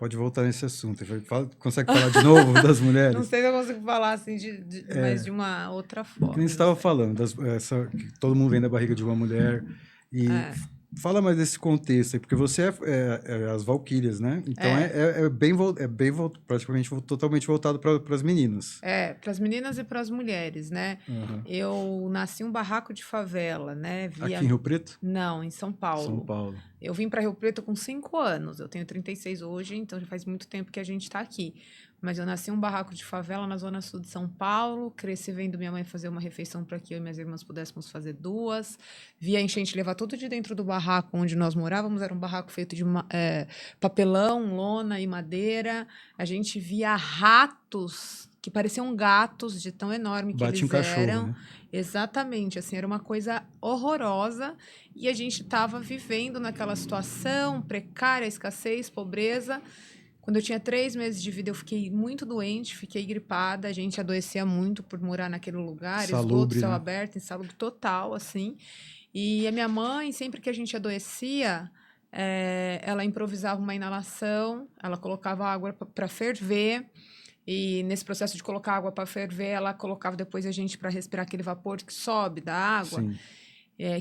pode voltar nesse assunto. Consegue falar de novo das mulheres? Não sei se eu consigo falar assim, mas de uma outra forma. Que nem você estava falando, que todo mundo vem da barriga de uma mulher. E fala mais desse contexto aí, porque você é as Valquírias, né? Então praticamente totalmente voltado para as meninas. Para as meninas e para as mulheres, né? Uhum. Eu nasci em um barraco de favela, né? Aqui em Rio Preto? Não, em São Paulo. São Paulo. Eu vim para Rio Preto com 5 anos. Eu tenho 36 hoje, então já faz muito tempo que a gente está aqui. Mas eu nasci em um barraco de favela na zona sul de São Paulo. Cresci vendo minha mãe fazer uma refeição para que eu e minhas irmãs pudéssemos fazer 2. Vi a enchente levar tudo de dentro do barraco onde nós morávamos. Era um barraco feito de papelão, lona e madeira. A gente via ratos que pareciam gatos de tão enorme que eles eram. Né? Exatamente, assim, era uma coisa horrorosa e a gente estava vivendo naquela situação precária, escassez, pobreza. Quando eu tinha 3 meses de vida, eu fiquei muito doente, fiquei gripada, a gente adoecia muito por morar naquele lugar, esgoto, céu aberto, insalubre total, assim. E a minha mãe, sempre que a gente adoecia, ela improvisava uma inalação, ela colocava água para ferver. E nesse processo de colocar água para ferver, ela colocava depois a gente para respirar aquele vapor que sobe da água,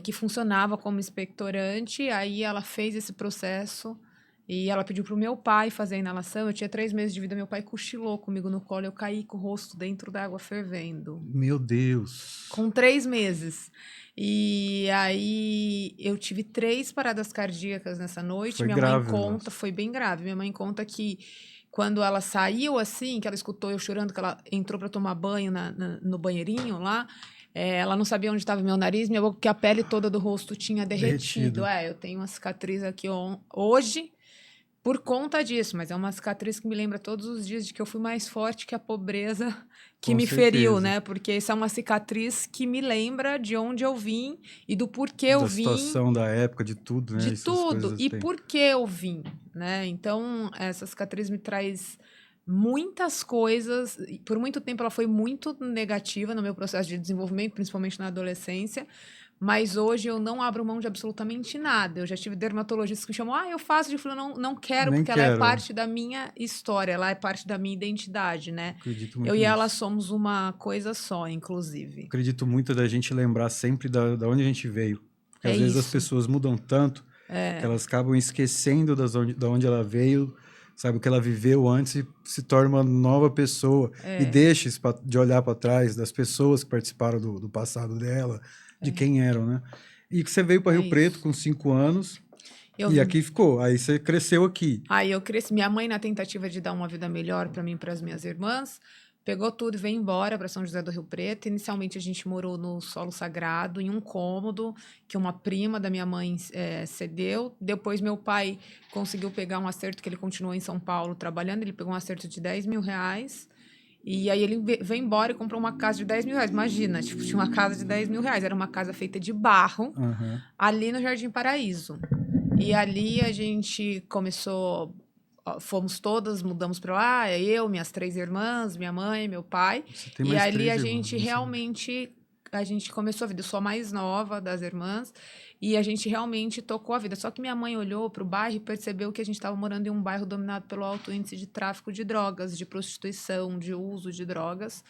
que funcionava como expectorante. Aí ela fez esse processo e ela pediu para o meu pai fazer a inalação. Eu tinha 3 meses de vida, meu pai cochilou comigo no colo, eu caí com o rosto dentro da água fervendo. Meu Deus! Com 3 meses. E aí eu tive 3 paradas cardíacas nessa noite. Foi minha grave, mãe conta, foi bem grave. Minha mãe conta que quando ela saiu assim, que ela escutou eu chorando, que ela entrou para tomar banho no banheirinho lá, ela não sabia onde estava meu nariz, minha boca, porque a pele toda do rosto tinha derretido. Eu tenho uma cicatriz aqui hoje por conta disso, mas é uma cicatriz que me lembra todos os dias de que eu fui mais forte que a pobreza que me feriu, né? Porque essa é uma cicatriz que me lembra de onde eu vim e do porquê eu vim. Da situação da época, de tudo, né? De tudo. E por que eu vim, né? Então, essa cicatriz me traz muitas coisas. Por muito tempo ela foi muito negativa no meu processo de desenvolvimento, principalmente na adolescência. Mas hoje eu não abro mão de absolutamente nada. Eu já tive dermatologistas que me chamam, eu faço, eu falo, não quero, porque ela é parte da minha história, ela é parte da minha identidade, né? Acredito muito eu nisso. E ela somos uma coisa só, inclusive. Acredito muito da gente lembrar sempre da onde a gente veio. Porque às vezes as pessoas mudam tanto que elas acabam esquecendo da onde ela veio, sabe, o que ela viveu antes e se torna uma nova pessoa. E deixa de olhar para trás das pessoas que participaram do passado dela, de quem eram, né? E que você veio para Rio Preto com 5 anos e aqui ficou. Aí você cresceu aqui. Aí eu cresci. Minha mãe, na tentativa de dar uma vida melhor para mim e para as minhas irmãs, pegou tudo e veio embora para São José do Rio Preto. Inicialmente a gente morou no Solo Sagrado, em um cômodo que uma prima da minha mãe cedeu. Depois meu pai conseguiu pegar um acerto, que ele continuou em São Paulo trabalhando. Ele pegou um acerto de R$10 mil. E aí ele veio embora e comprou uma casa de R$10 mil. Imagina, tipo, tinha uma casa de R$10 mil. Era uma casa feita de barro, ali no Jardim Paraíso. E ali a gente começou, fomos todas, mudamos para lá, eu, minhas 3 irmãs, minha mãe, meu pai. E ali a gente realmente, a gente começou a vida. Eu sou a mais nova das irmãs e a gente realmente tocou a vida. Só que minha mãe olhou para o bairro e percebeu que a gente estava morando em um bairro dominado pelo alto índice de tráfico de drogas, de prostituição, de uso de drogas.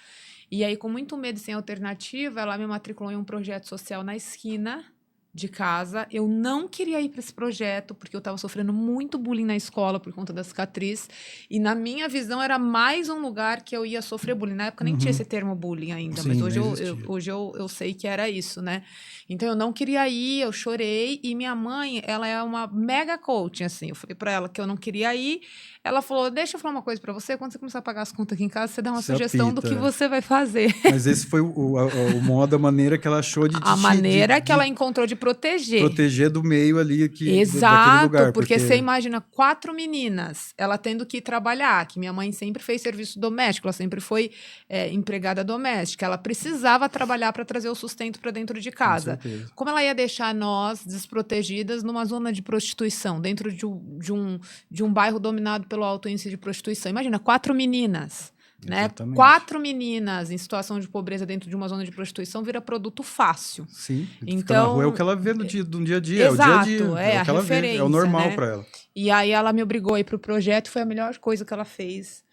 E aí, com muito medo e sem alternativa, ela me matriculou em um projeto social na esquina de casa. Eu não queria ir para esse projeto porque eu estava sofrendo muito bullying na escola por conta da cicatriz, e na minha visão era mais um lugar que eu ia sofrer bullying. Na época nem tinha esse termo bullying ainda. Sim, mas hoje eu sei que era isso, né? Então eu não queria ir, eu chorei, e minha mãe, ela é uma mega coach, assim. Eu falei para ela que eu não queria ir. Ela falou, deixa eu falar uma coisa para você, quando você começar a pagar as contas aqui em casa, você dá uma sugestão do que você vai fazer. Mas esse foi o modo, a maneira que ela achou de... A maneira que ela encontrou de proteger. Proteger do meio ali aqui, exato, daquele lugar. Porque você imagina 4 meninas, ela tendo que ir trabalhar, que minha mãe sempre fez serviço doméstico, ela sempre foi empregada doméstica, ela precisava trabalhar para trazer o sustento para dentro de casa. Como ela ia deixar nós desprotegidas numa zona de prostituição, dentro de um bairro dominado pelo alto índice de prostituição? Imagina, 4 meninas Né? 4 meninas em situação de pobreza dentro de uma zona de prostituição vira produto fácil. Sim, então na rua é o que ela vê no dia a dia, exato, é o dia a dia, é o a que ela vê, é o normal, né, para ela. E aí ela me obrigou a ir pro projeto, foi a melhor coisa que ela fez.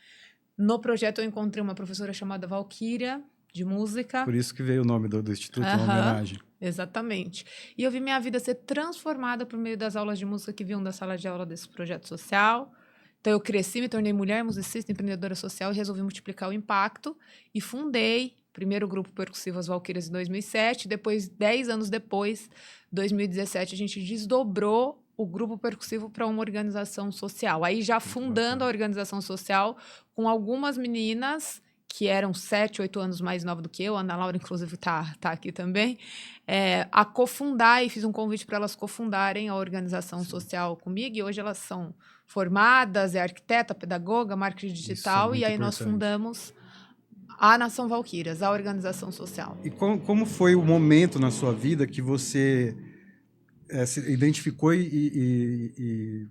No projeto eu encontrei uma professora chamada Valquíria, de música. Por isso que veio o nome do instituto, uma homenagem. Exatamente. E eu vi minha vida ser transformada por meio das aulas de música que vinham da sala de aula desse projeto social. Então, eu cresci, me tornei mulher, musicista, empreendedora social e resolvi multiplicar o impacto e fundei o primeiro grupo percussivo As Valquírias em 2007. Depois, 10 anos depois, 2017, a gente desdobrou o grupo percussivo para uma organização social. Aí, já fundando a organização social com algumas meninas que eram 7, 8 anos mais novas do que eu, a Ana Laura, inclusive, tá aqui também, a cofundar, e fiz um convite para elas cofundarem a organização social comigo, e hoje elas são formadas, é arquiteta, pedagoga, marketing digital, e aí importante. Nós fundamos a Nação Valquírias, a organização social. E como foi o momento na sua vida que você se identificou e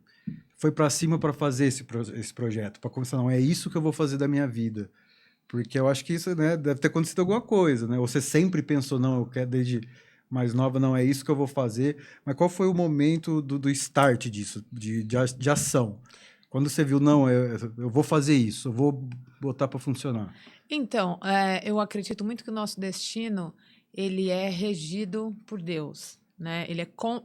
foi para cima para fazer esse projeto, para começar, não, é isso que eu vou fazer da minha vida? Porque eu acho que isso, né, deve ter acontecido alguma coisa, né? Você sempre pensou, não, eu quero desde mais nova, não é isso que eu vou fazer. Mas qual foi o momento do start disso, de ação? Quando você viu, não, eu vou fazer isso, eu vou botar para funcionar. Então, eu acredito muito que o nosso destino, ele é regido por Deus. Né?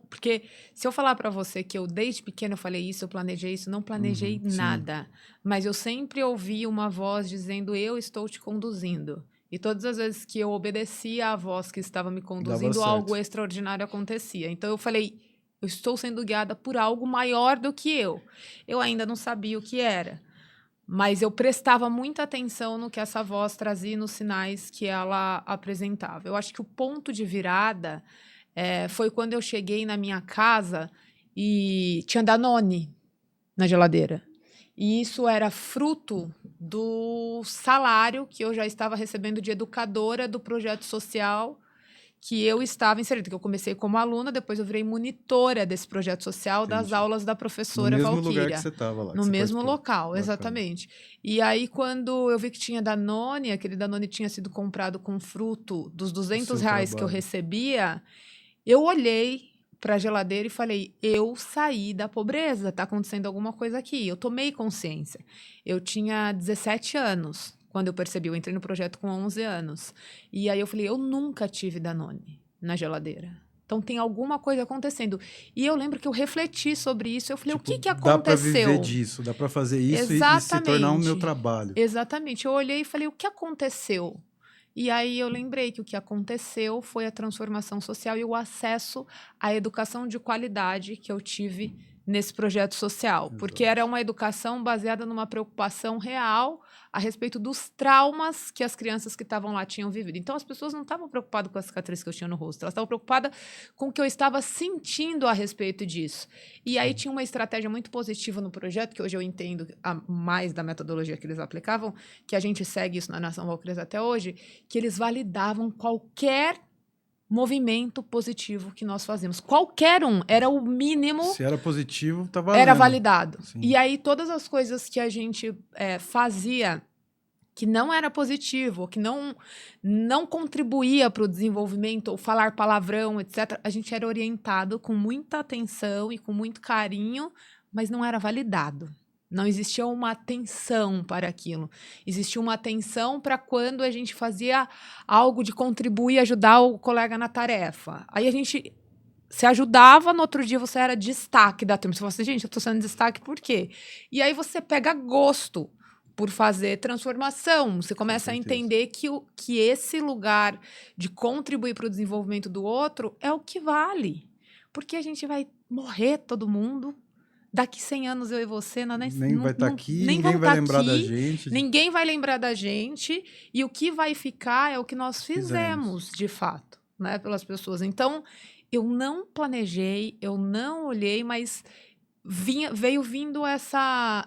Porque se eu falar para você que eu desde pequeno eu falei isso, eu planejei isso, não planejei nada, mas eu sempre ouvi uma voz dizendo, eu estou te conduzindo. E todas as vezes que eu obedecia à voz que estava me conduzindo, algo extraordinário acontecia. Então eu falei, eu estou sendo guiada por algo maior do que eu. Eu ainda não sabia o que era, mas eu prestava muita atenção no que essa voz trazia, nos sinais que ela apresentava. Eu acho que o ponto de virada foi quando eu cheguei na minha casa e tinha Danone na geladeira. E isso era fruto do salário que eu já estava recebendo de educadora do projeto social que eu estava inserida, que eu comecei como aluna, depois eu virei monitora desse projeto social. Entendi. Das aulas da professora Valquíria. No mesmo lugar que você estava lá. No mesmo local, exatamente. E aí, quando eu vi que tinha Danone, aquele Danone tinha sido comprado com fruto dos R$200 que eu recebia, eu olhei para a geladeira e falei, eu saí da pobreza, está acontecendo alguma coisa aqui. Eu tomei consciência. Eu tinha 17 anos quando eu percebi. Eu entrei no projeto com 11 anos. E aí eu falei, eu nunca tive Danone na geladeira. Então tem alguma coisa acontecendo. E eu lembro que eu refleti sobre isso. Eu falei, tipo, o que aconteceu? Dá para viver disso, dá para fazer isso e se tornar o meu trabalho. Exatamente. Eu olhei e falei, o que aconteceu? E aí eu lembrei que o que aconteceu foi a transformação social e o acesso à educação de qualidade que eu tive nesse projeto social. Exato. Porque era uma educação baseada numa preocupação real a respeito dos traumas que as crianças que estavam lá tinham vivido. Então, as pessoas não estavam preocupadas com a cicatriz que eu tinha no rosto, elas estavam preocupadas com o que eu estava sentindo a respeito disso. E aí tinha uma estratégia muito positiva no projeto, que hoje eu entendo mais da metodologia que eles aplicavam, que a gente segue isso na Nação Valquírias até hoje, que eles validavam qualquer movimento positivo que nós fazíamos. Qualquer um, era o mínimo. Se era positivo, estava valendo. Era validado. Sim. E aí, todas as coisas que a gente fazia que não era positivo, que não contribuía para o desenvolvimento, ou falar palavrão, etc., a gente era orientado com muita atenção e com muito carinho, mas não era validado. Não existia uma atenção para aquilo. Existia uma atenção para quando a gente fazia algo de contribuir, ajudar o colega na tarefa. Aí a gente se ajudava, no outro dia você era destaque da turma. Você fala assim, gente, eu estou sendo destaque por quê? E aí você pega gosto por fazer transformação. Você começa a entender que esse lugar de contribuir para o desenvolvimento do outro é o que vale. Porque a gente vai morrer todo mundo. Daqui 100 anos eu e você nem vai estar aqui, ninguém vai lembrar da gente. Ninguém vai lembrar da gente. E o que vai ficar é o que nós fizemos de fato, né, pelas pessoas. Então, eu não planejei, eu não olhei, mas veio vindo essa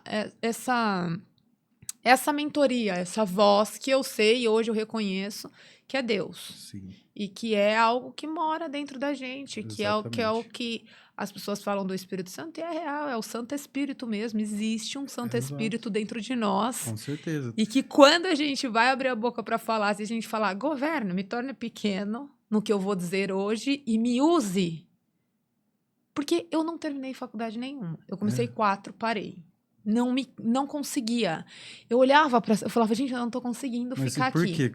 mentoria, essa voz que eu sei e hoje eu reconheço que é Deus. Sim. E que é algo que mora dentro da gente, que é o que as pessoas falam do Espírito Santo e é real, é o Santo Espírito mesmo. Existe um Santo Espírito dentro de nós. Com certeza. E que quando a gente vai abrir a boca para falar, se a gente falar, governo, me torne pequeno no que eu vou dizer hoje e me use. Porque eu não terminei faculdade nenhuma. Eu comecei 4, parei. Não conseguia. Eu olhava para... Eu falava, gente, eu não tô conseguindo ficar aqui.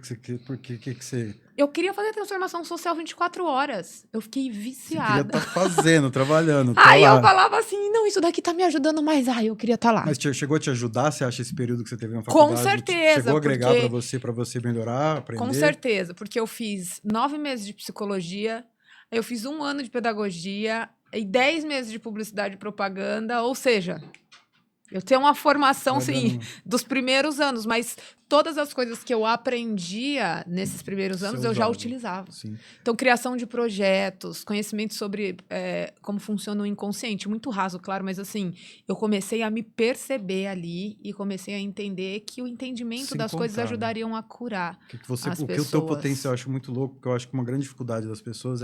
Por que você... Eu queria fazer transformação social 24 horas. Eu fiquei viciada. Você queria estar fazendo, trabalhando. Aí eu falava assim, não, isso daqui tá me ajudando mais. Eu queria estar lá. Mas chegou a te ajudar, você acha, esse período que você teve na faculdade? Com certeza. Chegou a agregar para você melhorar, aprender? Com certeza, porque eu fiz 9 meses de psicologia, eu fiz 1 ano de pedagogia e 10 meses de publicidade e propaganda, ou seja... Eu tenho uma formação, sim, dos primeiros anos, mas todas as coisas que eu aprendia nesses primeiros anos, eu já utilizava. Sim. Então, criação de projetos, conhecimento sobre como funciona o inconsciente. Muito raso, claro, mas assim, eu comecei a me perceber ali e comecei a entender que o entendimento das coisas ajudariam a curar as pessoas. O que o teu potencial eu acho muito louco, porque eu acho que uma grande dificuldade das pessoas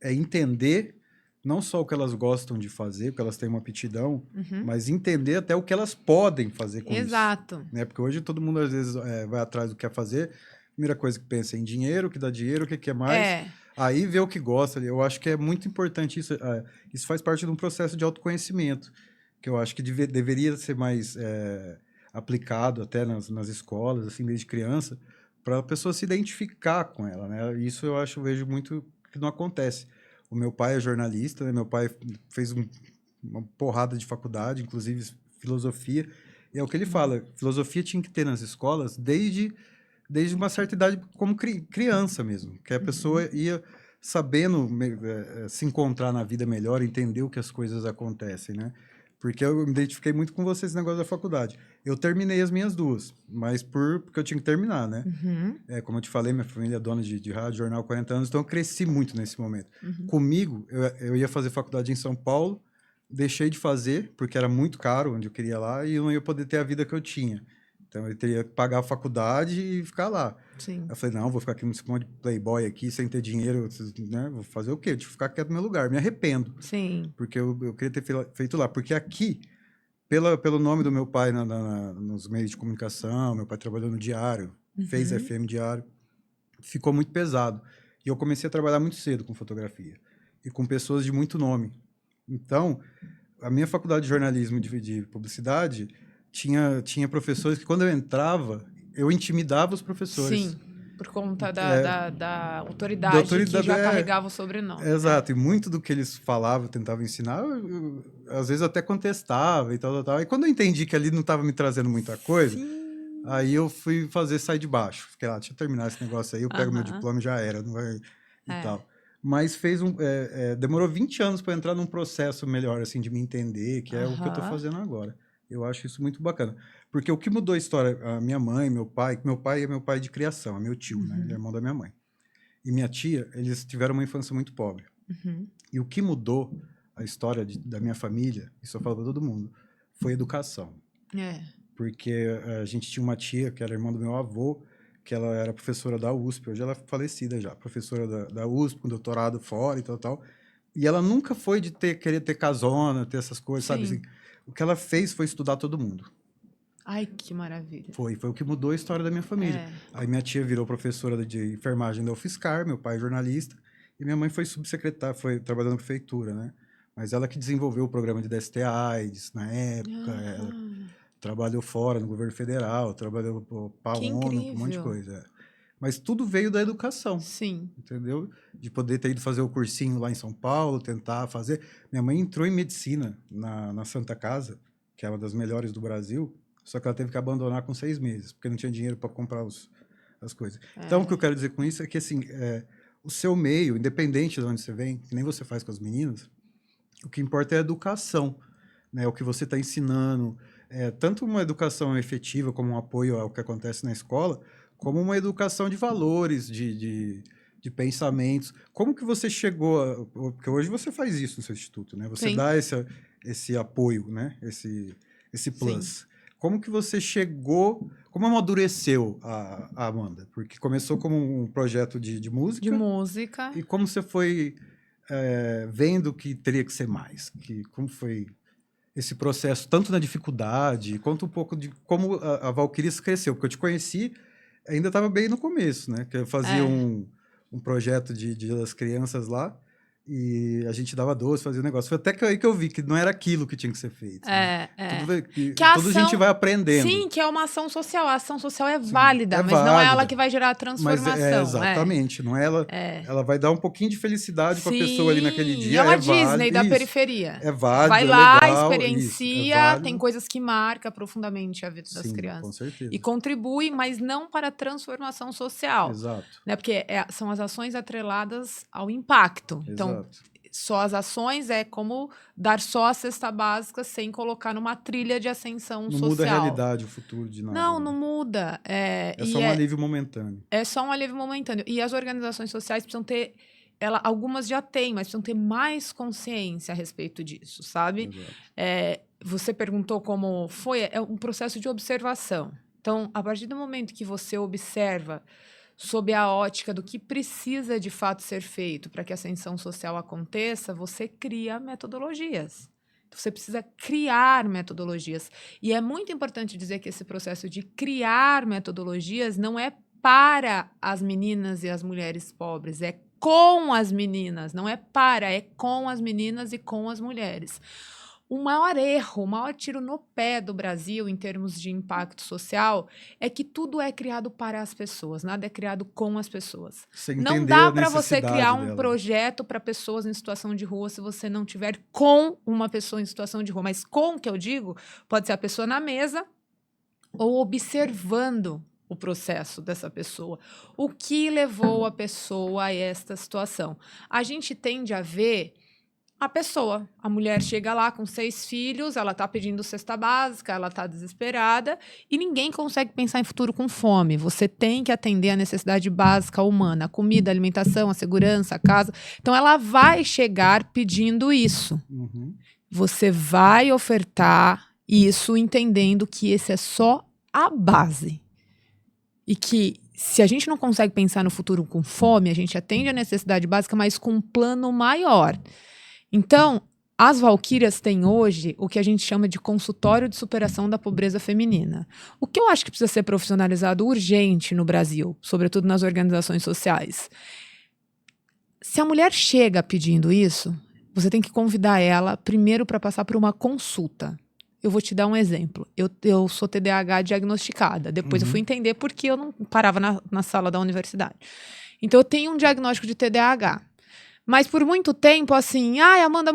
é entender... Não só o que elas gostam de fazer, porque elas têm uma aptidão, mas entender até o que elas podem fazer com isso. Exato. Né? Porque hoje todo mundo, às vezes, vai atrás do que quer fazer. Primeira coisa que pensa é em dinheiro, o que dá dinheiro, o que quer mais. Aí vê o que gosta. Eu acho que é muito importante isso. Isso faz parte de um processo de autoconhecimento, que eu acho que deveria ser mais aplicado até nas escolas, assim, desde criança, para a pessoa se identificar com ela. Né? Isso eu vejo muito que não acontece. O meu pai é jornalista, né? Meu pai fez uma porrada de faculdade, inclusive filosofia. E é o que ele fala, filosofia tinha que ter nas escolas desde uma certa idade, como criança mesmo. Que a pessoa ia sabendo se encontrar na vida melhor, entender o que as coisas acontecem, né? Porque eu me identifiquei muito com você esse negócio da faculdade. Eu terminei as minhas 2, mas porque eu tinha que terminar, né? Como eu te falei, minha família é dona de rádio, jornal, 40 anos, então eu cresci muito nesse momento. Comigo, eu ia fazer faculdade em São Paulo, deixei de fazer, porque era muito caro onde eu queria ir lá, e eu não ia poder ter a vida que eu tinha. Então, eu teria que pagar a faculdade e ficar lá. Sim. Eu falei, não, vou ficar aqui nesse monte de playboy aqui, sem ter dinheiro, né? Vou fazer o quê? Deixa eu ficar quieto no meu lugar. Me arrependo. Sim. Porque eu queria ter feito lá. Porque aqui, pelo nome do meu pai nos meios de comunicação, meu pai trabalhou no diário, fez FM diário, ficou muito pesado. E eu comecei a trabalhar muito cedo com fotografia. E com pessoas de muito nome. Então, a minha faculdade de jornalismo de publicidade... Tinha professores que, quando eu entrava, eu intimidava os professores. Sim, por conta da autoridade que já carregava o sobrenome. Exato, e muito do que eles falavam, tentavam ensinar, eu, às vezes até contestava e tal. E quando eu entendi que ali não estava me trazendo muita coisa, aí eu fui fazer sair de baixo. Fiquei lá, deixa eu terminar esse negócio aí, eu pego meu diploma e já era, não vai... e tal. Mas demorou 20 anos para entrar num processo melhor, assim, de me entender, que é o que eu estou fazendo agora. Eu acho isso muito bacana. Porque o que mudou a história, a minha mãe, meu pai é meu pai de criação, é meu tio, né? Ele é irmão da minha mãe. E minha tia, eles tiveram uma infância muito pobre. E o que mudou a história da minha família, isso eu falo para todo mundo, foi educação. Porque a gente tinha uma tia, que era irmã do meu avô, que ela era professora da USP, hoje ela é falecida já, professora da USP, com doutorado fora e tal. E ela nunca foi de querer ter casona, ter essas coisas, sabe assim? O que ela fez foi estudar todo mundo. Ai, que maravilha. Foi o que mudou a história da minha família. Aí minha tia virou professora de enfermagem da UFSCar, meu pai é jornalista, e minha mãe foi subsecretária, foi trabalhando na prefeitura, né? Mas ela que desenvolveu o programa de DST-AIDS na época, ela trabalhou fora, no governo federal, trabalhou para a ONU, um monte de coisa. Mas tudo veio da educação. Sim. Entendeu? De poder ter ido fazer o cursinho lá em São Paulo, tentar fazer. Minha mãe entrou em medicina na Santa Casa, que é uma das melhores do Brasil, só que ela teve que abandonar com 6 meses, porque não tinha dinheiro para comprar as coisas. Então, o que eu quero dizer com isso é que, assim, o seu meio, independente de onde você vem, que nem você faz com as meninas, o que importa é a educação, né? O que você está ensinando, tanto uma educação efetiva, como um apoio ao que acontece na escola, como uma educação de valores, de pensamentos. Como que você chegou... Porque hoje você faz isso no seu instituto, né? Você dá esse apoio, né? Esse plus. Sim. Como que você chegou... Como amadureceu a Amanda? Porque começou como um projeto de música. De música. E como você foi vendo que teria que ser mais? Como foi esse processo, tanto na dificuldade, quanto um pouco de como a Valquírias cresceu? Porque eu te conheci, ainda estava bem no começo, né? Que eu fazia um projeto de Dia das Crianças lá, e a gente dava doce, fazia um negócio. Foi até aí que eu vi que não era aquilo que tinha que ser feito. Né? Tudo a gente vai aprendendo. Sim, que é uma ação social. A ação social é válida, mas não é ela que vai gerar a transformação. Mas exatamente. Não é ela. Ela vai dar um pouquinho de felicidade para a pessoa ali naquele dia. É uma Disney da periferia. É válido, vai lá, legal, experiencia, tem coisas que marcam profundamente a vida das crianças. Com certeza. E contribui, mas não para a transformação social. Exato. Né? Porque são as ações atreladas ao impacto. Então, só as ações é como dar só a cesta básica sem colocar numa trilha de ascensão social. Não muda a realidade, o futuro de nada. Não muda. É só um alívio momentâneo. É só um alívio momentâneo. E as organizações sociais precisam ter... algumas já têm, mas precisam ter mais consciência a respeito disso, sabe? Você perguntou como foi. É um processo de observação. Então, a partir do momento que você observa sob a ótica do que precisa de fato ser feito para que a ascensão social aconteça, você cria metodologias. Você precisa criar metodologias. E é muito importante dizer que esse processo de criar metodologias não é para as meninas e as mulheres pobres, é com as meninas, não é para, é com as meninas e com as mulheres. O maior erro, o maior tiro no pé do Brasil em termos de impacto social é que tudo é criado para as pessoas, nada é criado com as pessoas. Não dá para você criar um projeto para pessoas em situação de rua se você não tiver com uma pessoa em situação de rua. Mas com, que eu digo, pode ser a pessoa na mesa ou observando o processo dessa pessoa. O que levou a pessoa a esta situação? A gente tende a ver a pessoa. A mulher chega lá com 6 filhos, ela está pedindo cesta básica, ela está desesperada e ninguém consegue pensar em futuro com fome. Você tem que atender a necessidade básica humana, a comida, a alimentação, a segurança, a casa. Então, ela vai chegar pedindo isso. Você vai ofertar isso entendendo que esse é só a base. E que se a gente não consegue pensar no futuro com fome, a gente atende a necessidade básica, mas com um plano maior. Então, as Valquírias têm hoje o que a gente chama de consultório de superação da pobreza feminina. O que eu acho que precisa ser profissionalizado urgente no Brasil, sobretudo nas organizações sociais. Se a mulher chega pedindo isso, você tem que convidar ela primeiro para passar por uma consulta. Eu vou te dar um exemplo. Eu sou TDAH diagnosticada. Depois eu fui entender por que eu não parava na sala da universidade. Então, eu tenho um diagnóstico de TDAH. Mas por muito tempo, assim, Amanda,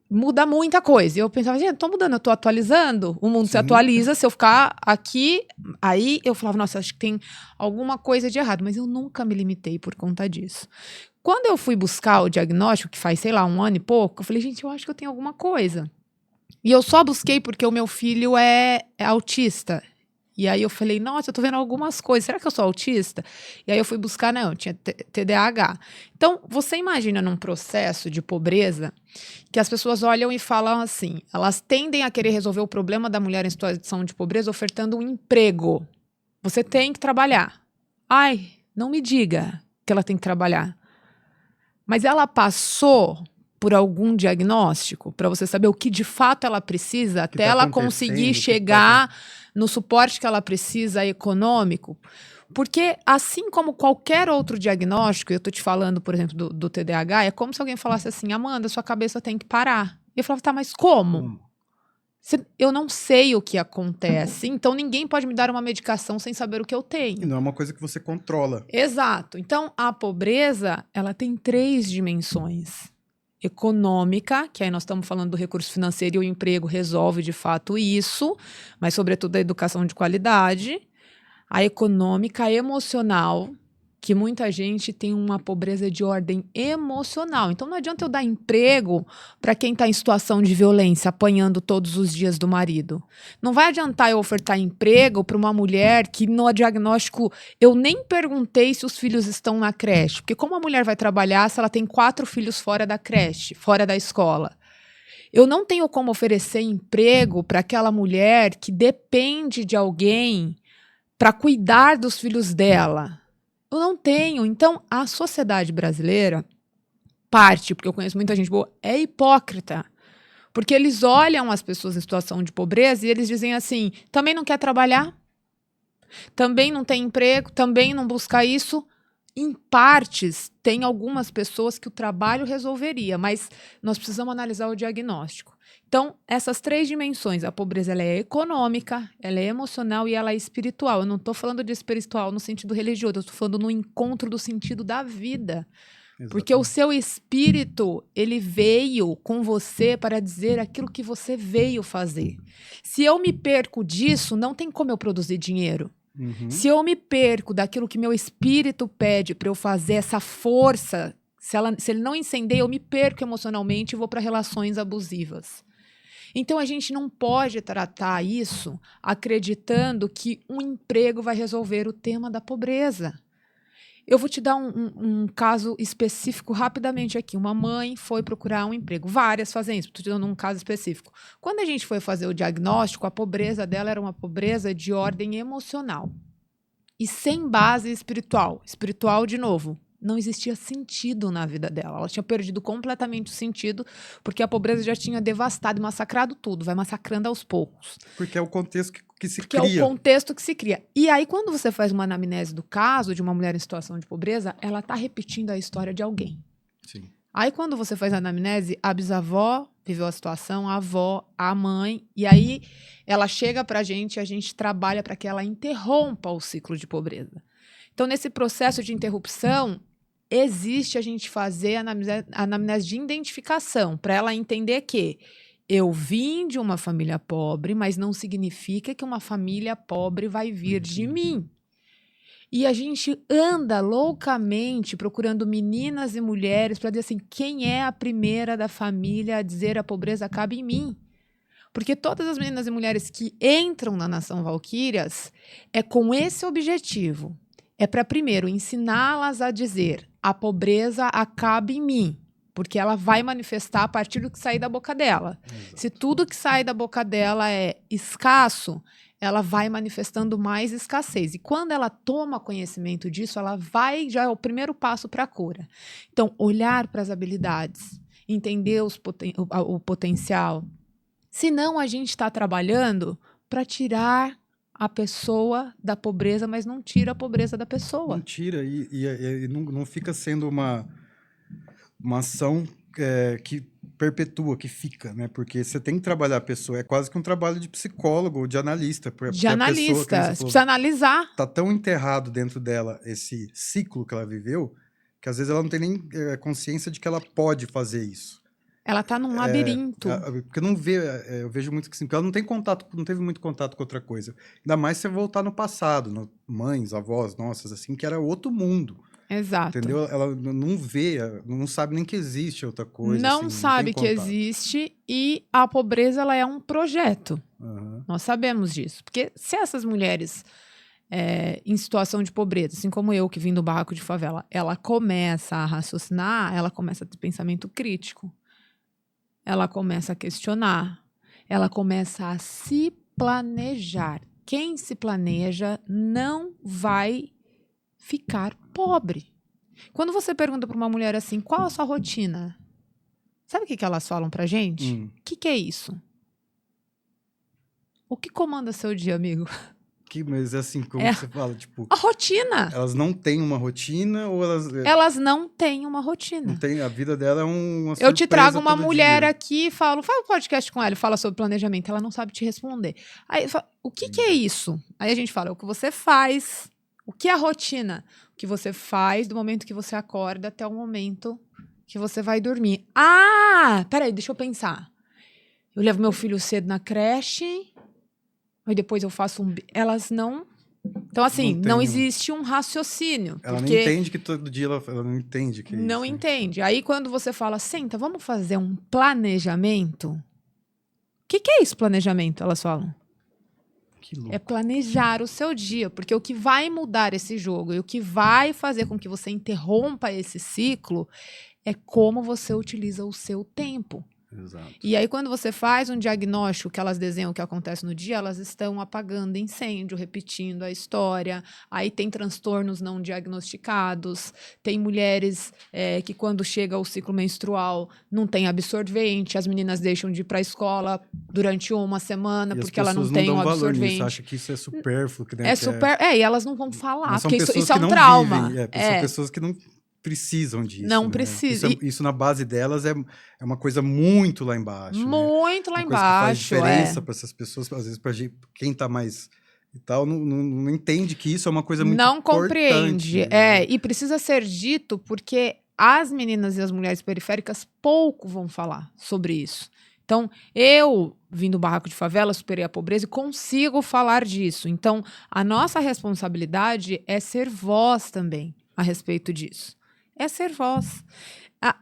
muda muita coisa. E eu pensava, gente, tô mudando, eu tô atualizando, o mundo se atualiza, se eu ficar aqui, aí eu falava, nossa, acho que tem alguma coisa de errado, mas eu nunca me limitei por conta disso. Quando eu fui buscar o diagnóstico, que faz, sei lá, 1 ano e pouco, eu falei, gente, eu acho que eu tenho alguma coisa. E eu só busquei porque o meu filho é autista. E aí eu falei, nossa, eu tô vendo algumas coisas, será que eu sou autista? E aí eu fui buscar, não, eu tinha TDAH. Então, você imagina num processo de pobreza que as pessoas olham e falam assim, elas tendem a querer resolver o problema da mulher em situação de pobreza ofertando um emprego. Você tem que trabalhar. Ai, não me diga que ela tem que trabalhar. Mas ela passou por algum diagnóstico para você saber o que de fato ela precisa até ela conseguir chegar no suporte que ela precisa econômico. Porque assim como qualquer outro diagnóstico, eu estou te falando, por exemplo, do TDAH, é como se alguém falasse assim, Amanda, sua cabeça tem que parar. E eu falava, tá, mas como? Eu não sei o que acontece, então ninguém pode me dar uma medicação sem saber o que eu tenho. E não é uma coisa que você controla. Exato. Então, a pobreza, ela tem 3 dimensões. Econômica, que aí nós estamos falando do recurso financeiro e o emprego resolve de fato isso, mas sobretudo a educação de qualidade. A econômica, a emocional, que muita gente tem uma pobreza de ordem emocional. Então não adianta eu dar emprego para quem está em situação de violência, apanhando todos os dias do marido. Não vai adiantar eu ofertar emprego para uma mulher que no diagnóstico eu nem perguntei se os filhos estão na creche. Porque como a mulher vai trabalhar se ela tem 4 filhos fora da creche, fora da escola? Eu não tenho como oferecer emprego para aquela mulher que depende de alguém para cuidar dos filhos dela. Eu não tenho. Então, a sociedade brasileira, parte, porque eu conheço muita gente boa, é hipócrita. Porque eles olham as pessoas em situação de pobreza e eles dizem assim, também não quer trabalhar, também não tem emprego, também não busca isso. Em partes, tem algumas pessoas que o trabalho resolveria, mas nós precisamos analisar o diagnóstico. Então, essas 3 dimensões, a pobreza ela é econômica, ela é emocional e ela é espiritual. Eu não estou falando de espiritual no sentido religioso, eu estou falando no encontro do sentido da vida. Exatamente. Porque o seu espírito, ele veio com você para dizer aquilo que você veio fazer. Se eu me perco disso, não tem como eu produzir dinheiro. Uhum. Se eu me perco daquilo que meu espírito pede para eu fazer, essa força, se ele não incendeia, eu me perco emocionalmente e vou para relações abusivas. Então, a gente não pode tratar isso acreditando que um emprego vai resolver o tema da pobreza. Eu vou te dar um caso específico rapidamente aqui. Uma mãe foi procurar um emprego. Várias fazem isso, estou te dando um caso específico. Quando a gente foi fazer o diagnóstico, a pobreza dela era uma pobreza de ordem emocional. E sem base espiritual. Espiritual, de novo, não existia sentido na vida dela. Ela tinha perdido completamente o sentido, porque a pobreza já tinha devastado e massacrado tudo. Vai massacrando aos poucos. Porque é o contexto que se cria. Porque é o contexto que se cria. E aí, quando você faz uma anamnese do caso de uma mulher em situação de pobreza, ela está repetindo a história de alguém. Sim. Aí, quando você faz a anamnese, a bisavó viveu a situação, a avó, a mãe, e aí ela chega pra gente e a gente trabalha para que ela interrompa o ciclo de pobreza. Então, nesse processo de interrupção, existe a gente fazer a anamnese de identificação, para ela entender que eu vim de uma família pobre, mas não significa que uma família pobre vai vir de mim. E a gente anda loucamente procurando meninas e mulheres para dizer assim, quem é a primeira da família a dizer a pobreza cabe em mim? Porque todas as meninas e mulheres que entram na Nação Valquírias é com esse objetivo. É para, primeiro, ensiná-las a dizer a pobreza acaba em mim. Porque ela vai manifestar a partir do que sair da boca dela. Exato. Se tudo que sai da boca dela é escasso, ela vai manifestando mais escassez. E quando ela toma conhecimento disso, ela vai, já é o primeiro passo para a cura. Então, olhar para as habilidades, entender o potencial. Senão, a gente está trabalhando para tirar a pessoa da pobreza, mas não tira a pobreza da pessoa. Não tira, e não fica sendo uma ação que perpetua, que fica, né? Porque você tem que trabalhar a pessoa. É quase que um trabalho de psicólogo ou de analista. De analista. Você precisa analisar. Tá tão enterrado dentro dela esse ciclo que ela viveu, que às vezes ela não tem nem consciência de que ela pode fazer isso. Ela tá num labirinto. Porque não vê, eu vejo muito que sim, porque ela não tem contato, não teve muito contato com outra coisa. Ainda mais se você voltar no passado, mães, avós nossas, assim, que era outro mundo. Exato. Entendeu? Ela não vê, não sabe nem que existe outra coisa. Não assim, sabe que existe, e a pobreza ela é um projeto. Uhum. Nós sabemos disso. Porque se essas mulheres em situação de pobreza, assim como eu que vim do barraco de favela, ela começa a raciocinar, ela começa a ter pensamento crítico. Ela começa a questionar. Ela começa a se planejar. Quem se planeja não vai ficar pobre. Quando você pergunta para uma mulher assim, qual a sua rotina? Sabe o que elas falam pra gente? O que é isso? O que comanda seu dia, amigo? Mas assim, como você fala? Tipo, a rotina. Elas não têm uma rotina ou elas... Elas não têm uma rotina. Não tem, a vida dela é uma surpresa. Eu te trago uma mulher aqui e falo, fala um podcast com ela, fala sobre planejamento. Ela não sabe te responder. Aí fala, o que é isso? Aí a gente fala, o que você faz. O que é a rotina? O que você faz do momento que você acorda até o momento que você vai dormir. Ah, peraí, deixa eu pensar. Eu levo meu filho cedo na creche, aí depois eu faço Elas não... Então, assim, não existe um raciocínio. Ela não entende que todo dia ela não entende que não entende. Aí, quando você fala, senta, vamos fazer um planejamento. O que é isso, planejamento? Elas falam. Que louco. É planejar o seu dia, porque o que vai mudar esse jogo e o que vai fazer com que você interrompa esse ciclo é como você utiliza o seu tempo. Exato. E aí, quando você faz um diagnóstico que elas desenham o que acontece no dia, elas estão apagando incêndio, repetindo a história. Aí tem transtornos não diagnosticados. Tem mulheres que, quando chega o ciclo menstrual, não tem absorvente. As meninas deixam de ir para a escola durante uma semana porque ela não tem um absorvente. Nisso, acha que isso é supérfluo. Que, né, é super. E elas não vão falar, mas porque isso é um trauma. Vivem, são pessoas que não precisam disso. Não né? precisa. Isso na base delas é uma coisa muito lá embaixo. Muito né? lá uma embaixo. Coisa que faz diferença para essas pessoas, às vezes para quem está mais e tal, não entende que isso é uma coisa muito não importante. Compreende. E precisa ser dito porque as meninas e as mulheres periféricas pouco vão falar sobre isso. Então, eu vim do barraco de favela, superei a pobreza e consigo falar disso. Então, a nossa responsabilidade é ser voz também a respeito disso. É ser voz.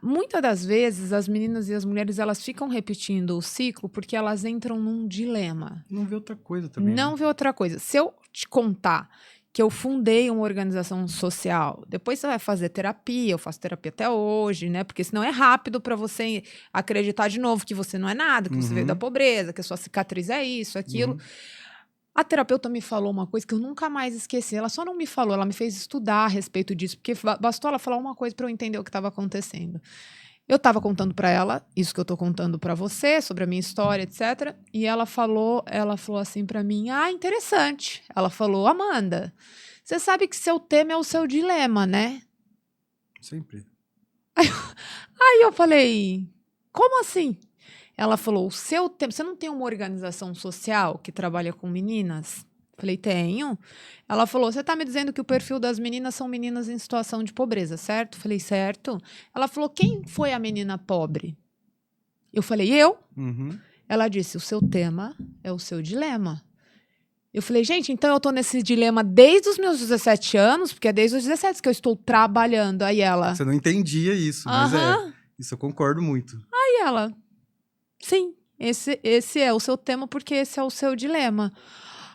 Muitas das vezes, as meninas e as mulheres, elas ficam repetindo o ciclo porque elas entram num dilema. Não vê outra coisa também. Não vê outra coisa. Se eu te contar que eu fundei uma organização social, depois você vai fazer terapia, eu faço terapia até hoje, né? Porque senão é rápido para você acreditar de novo que você não é nada, que você veio da pobreza, que a sua cicatriz é isso, aquilo. A terapeuta me falou uma coisa que eu nunca mais esqueci. Ela só não me falou, ela me fez estudar a respeito disso, porque bastou ela falar uma coisa para eu entender o que estava acontecendo. Eu estava contando para ela, isso que eu estou contando para você, sobre a minha história, etc. E ela falou assim para mim, interessante. Ela falou, Amanda, você sabe que seu tema é o seu dilema, né? Sempre. Aí eu falei, como assim? Ela falou, o seu tema, você não tem uma organização social que trabalha com meninas? Falei, tenho. Ela falou, você está me dizendo que o perfil das meninas são meninas em situação de pobreza, certo? Falei, certo. Ela falou, quem foi a menina pobre? Eu falei, eu. Ela disse, o seu tema é o seu dilema. Eu falei, gente, então eu tô nesse dilema desde os meus 17 anos, porque é desde os 17 que eu estou trabalhando. Aí ela... Você não entendia isso, mas isso eu concordo muito. Aí ela... Sim, esse é o seu tema porque esse é o seu dilema.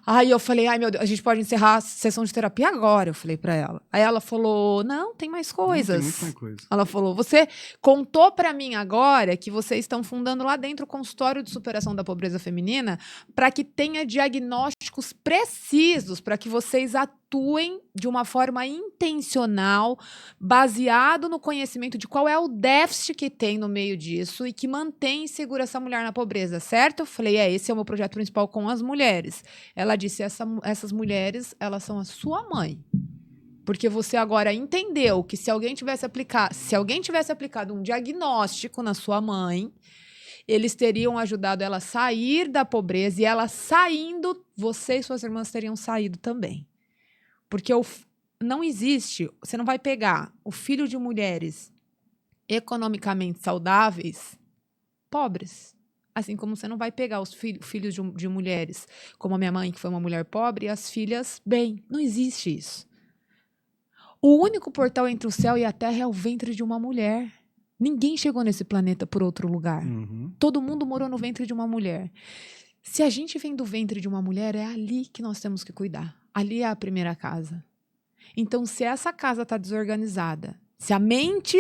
Aí eu falei, ai meu Deus, a gente pode encerrar a sessão de terapia agora, eu falei pra ela. Aí ela falou, não, tem mais coisas. Tem muito mais coisa. Ela falou, você contou pra mim agora que vocês estão fundando lá dentro o consultório de superação da pobreza feminina para que tenha diagnósticos precisos, para que vocês atuem de uma forma intencional, baseado no conhecimento de qual é o déficit que tem no meio disso e que mantém e segura essa mulher na pobreza, certo? Eu falei, esse é o meu projeto principal com as mulheres. Ela disse, essas mulheres, elas são a sua mãe. Porque você agora entendeu que se alguém tivesse aplicado um diagnóstico na sua mãe, eles teriam ajudado ela a sair da pobreza e ela saindo, você e suas irmãs teriam saído também. Porque não existe, você não vai pegar o filho de mulheres economicamente saudáveis, pobres. Assim como você não vai pegar os filhos de mulheres, como a minha mãe, que foi uma mulher pobre, e as filhas, bem, não existe isso. O único portal entre o céu e a terra é o ventre de uma mulher. Ninguém chegou nesse planeta por outro lugar. Todo mundo morou no ventre de uma mulher. Se a gente vem do ventre de uma mulher, é ali que nós temos que cuidar. Ali é a primeira casa. Então, se essa casa está desorganizada, se a mente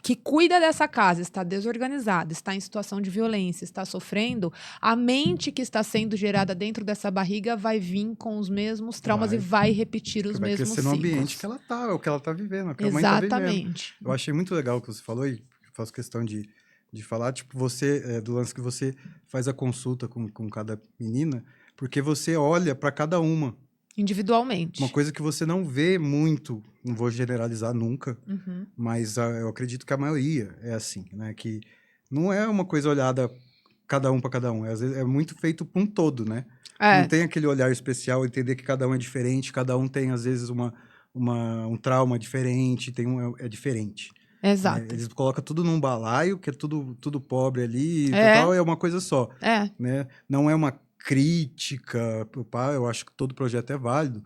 que cuida dessa casa está desorganizada, está em situação de violência, está sofrendo, a mente que está sendo gerada dentro dessa barriga vai vir com os mesmos traumas e vai repetir os mesmos ciclos. Vai crescer no ambiente que ela está, o que ela está vivendo, o que a mãe está vivendo. Exatamente. Eu achei muito legal o que você falou e faço questão de falar, tipo, você, do lance que você faz a consulta com cada menina, porque você olha para cada uma. Individualmente. Uma coisa que você não vê muito, não vou generalizar nunca, mas eu acredito que a maioria é assim, né? Que não é uma coisa olhada cada um para cada um, às vezes é muito feito para um todo, né? Não tem aquele olhar especial, entender que cada um é diferente, cada um tem, às vezes, um trauma diferente, é diferente. Exato. Eles colocam tudo num balaio, que é tudo pobre ali, total, é uma coisa só. Né? Não é uma crítica, eu acho que todo projeto é válido,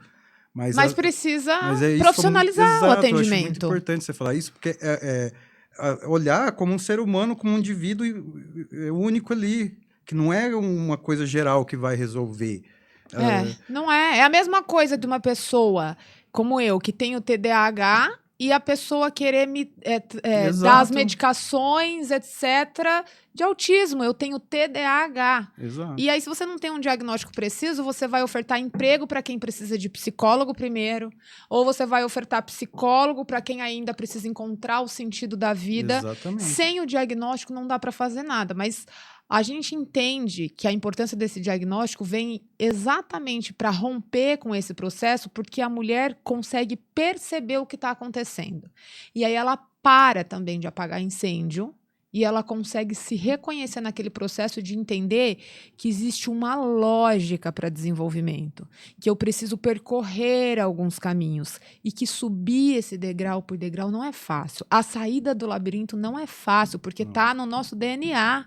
mas precisa profissionalizar o atendimento. Eu acho muito importante você falar isso, porque olhar como um ser humano, como um indivíduo único ali, que não é uma coisa geral que vai resolver. Não é. É a mesma coisa de uma pessoa como eu, que tem o TDAH e a pessoa querer me dar as medicações, etc., de autismo. Eu tenho TDAH. Exato. E aí, se você não tem um diagnóstico preciso, você vai ofertar emprego para quem precisa de psicólogo primeiro, ou você vai ofertar psicólogo para quem ainda precisa encontrar o sentido da vida. Exatamente. Sem o diagnóstico não dá para fazer nada, mas a gente entende que a importância desse diagnóstico vem exatamente para romper com esse processo, porque a mulher consegue perceber o que está acontecendo. E aí ela para também de apagar incêndio e ela consegue se reconhecer naquele processo de entender que existe uma lógica para desenvolvimento, que eu preciso percorrer alguns caminhos e que subir esse degrau por degrau não é fácil. A saída do labirinto não é fácil, porque está no nosso DNA.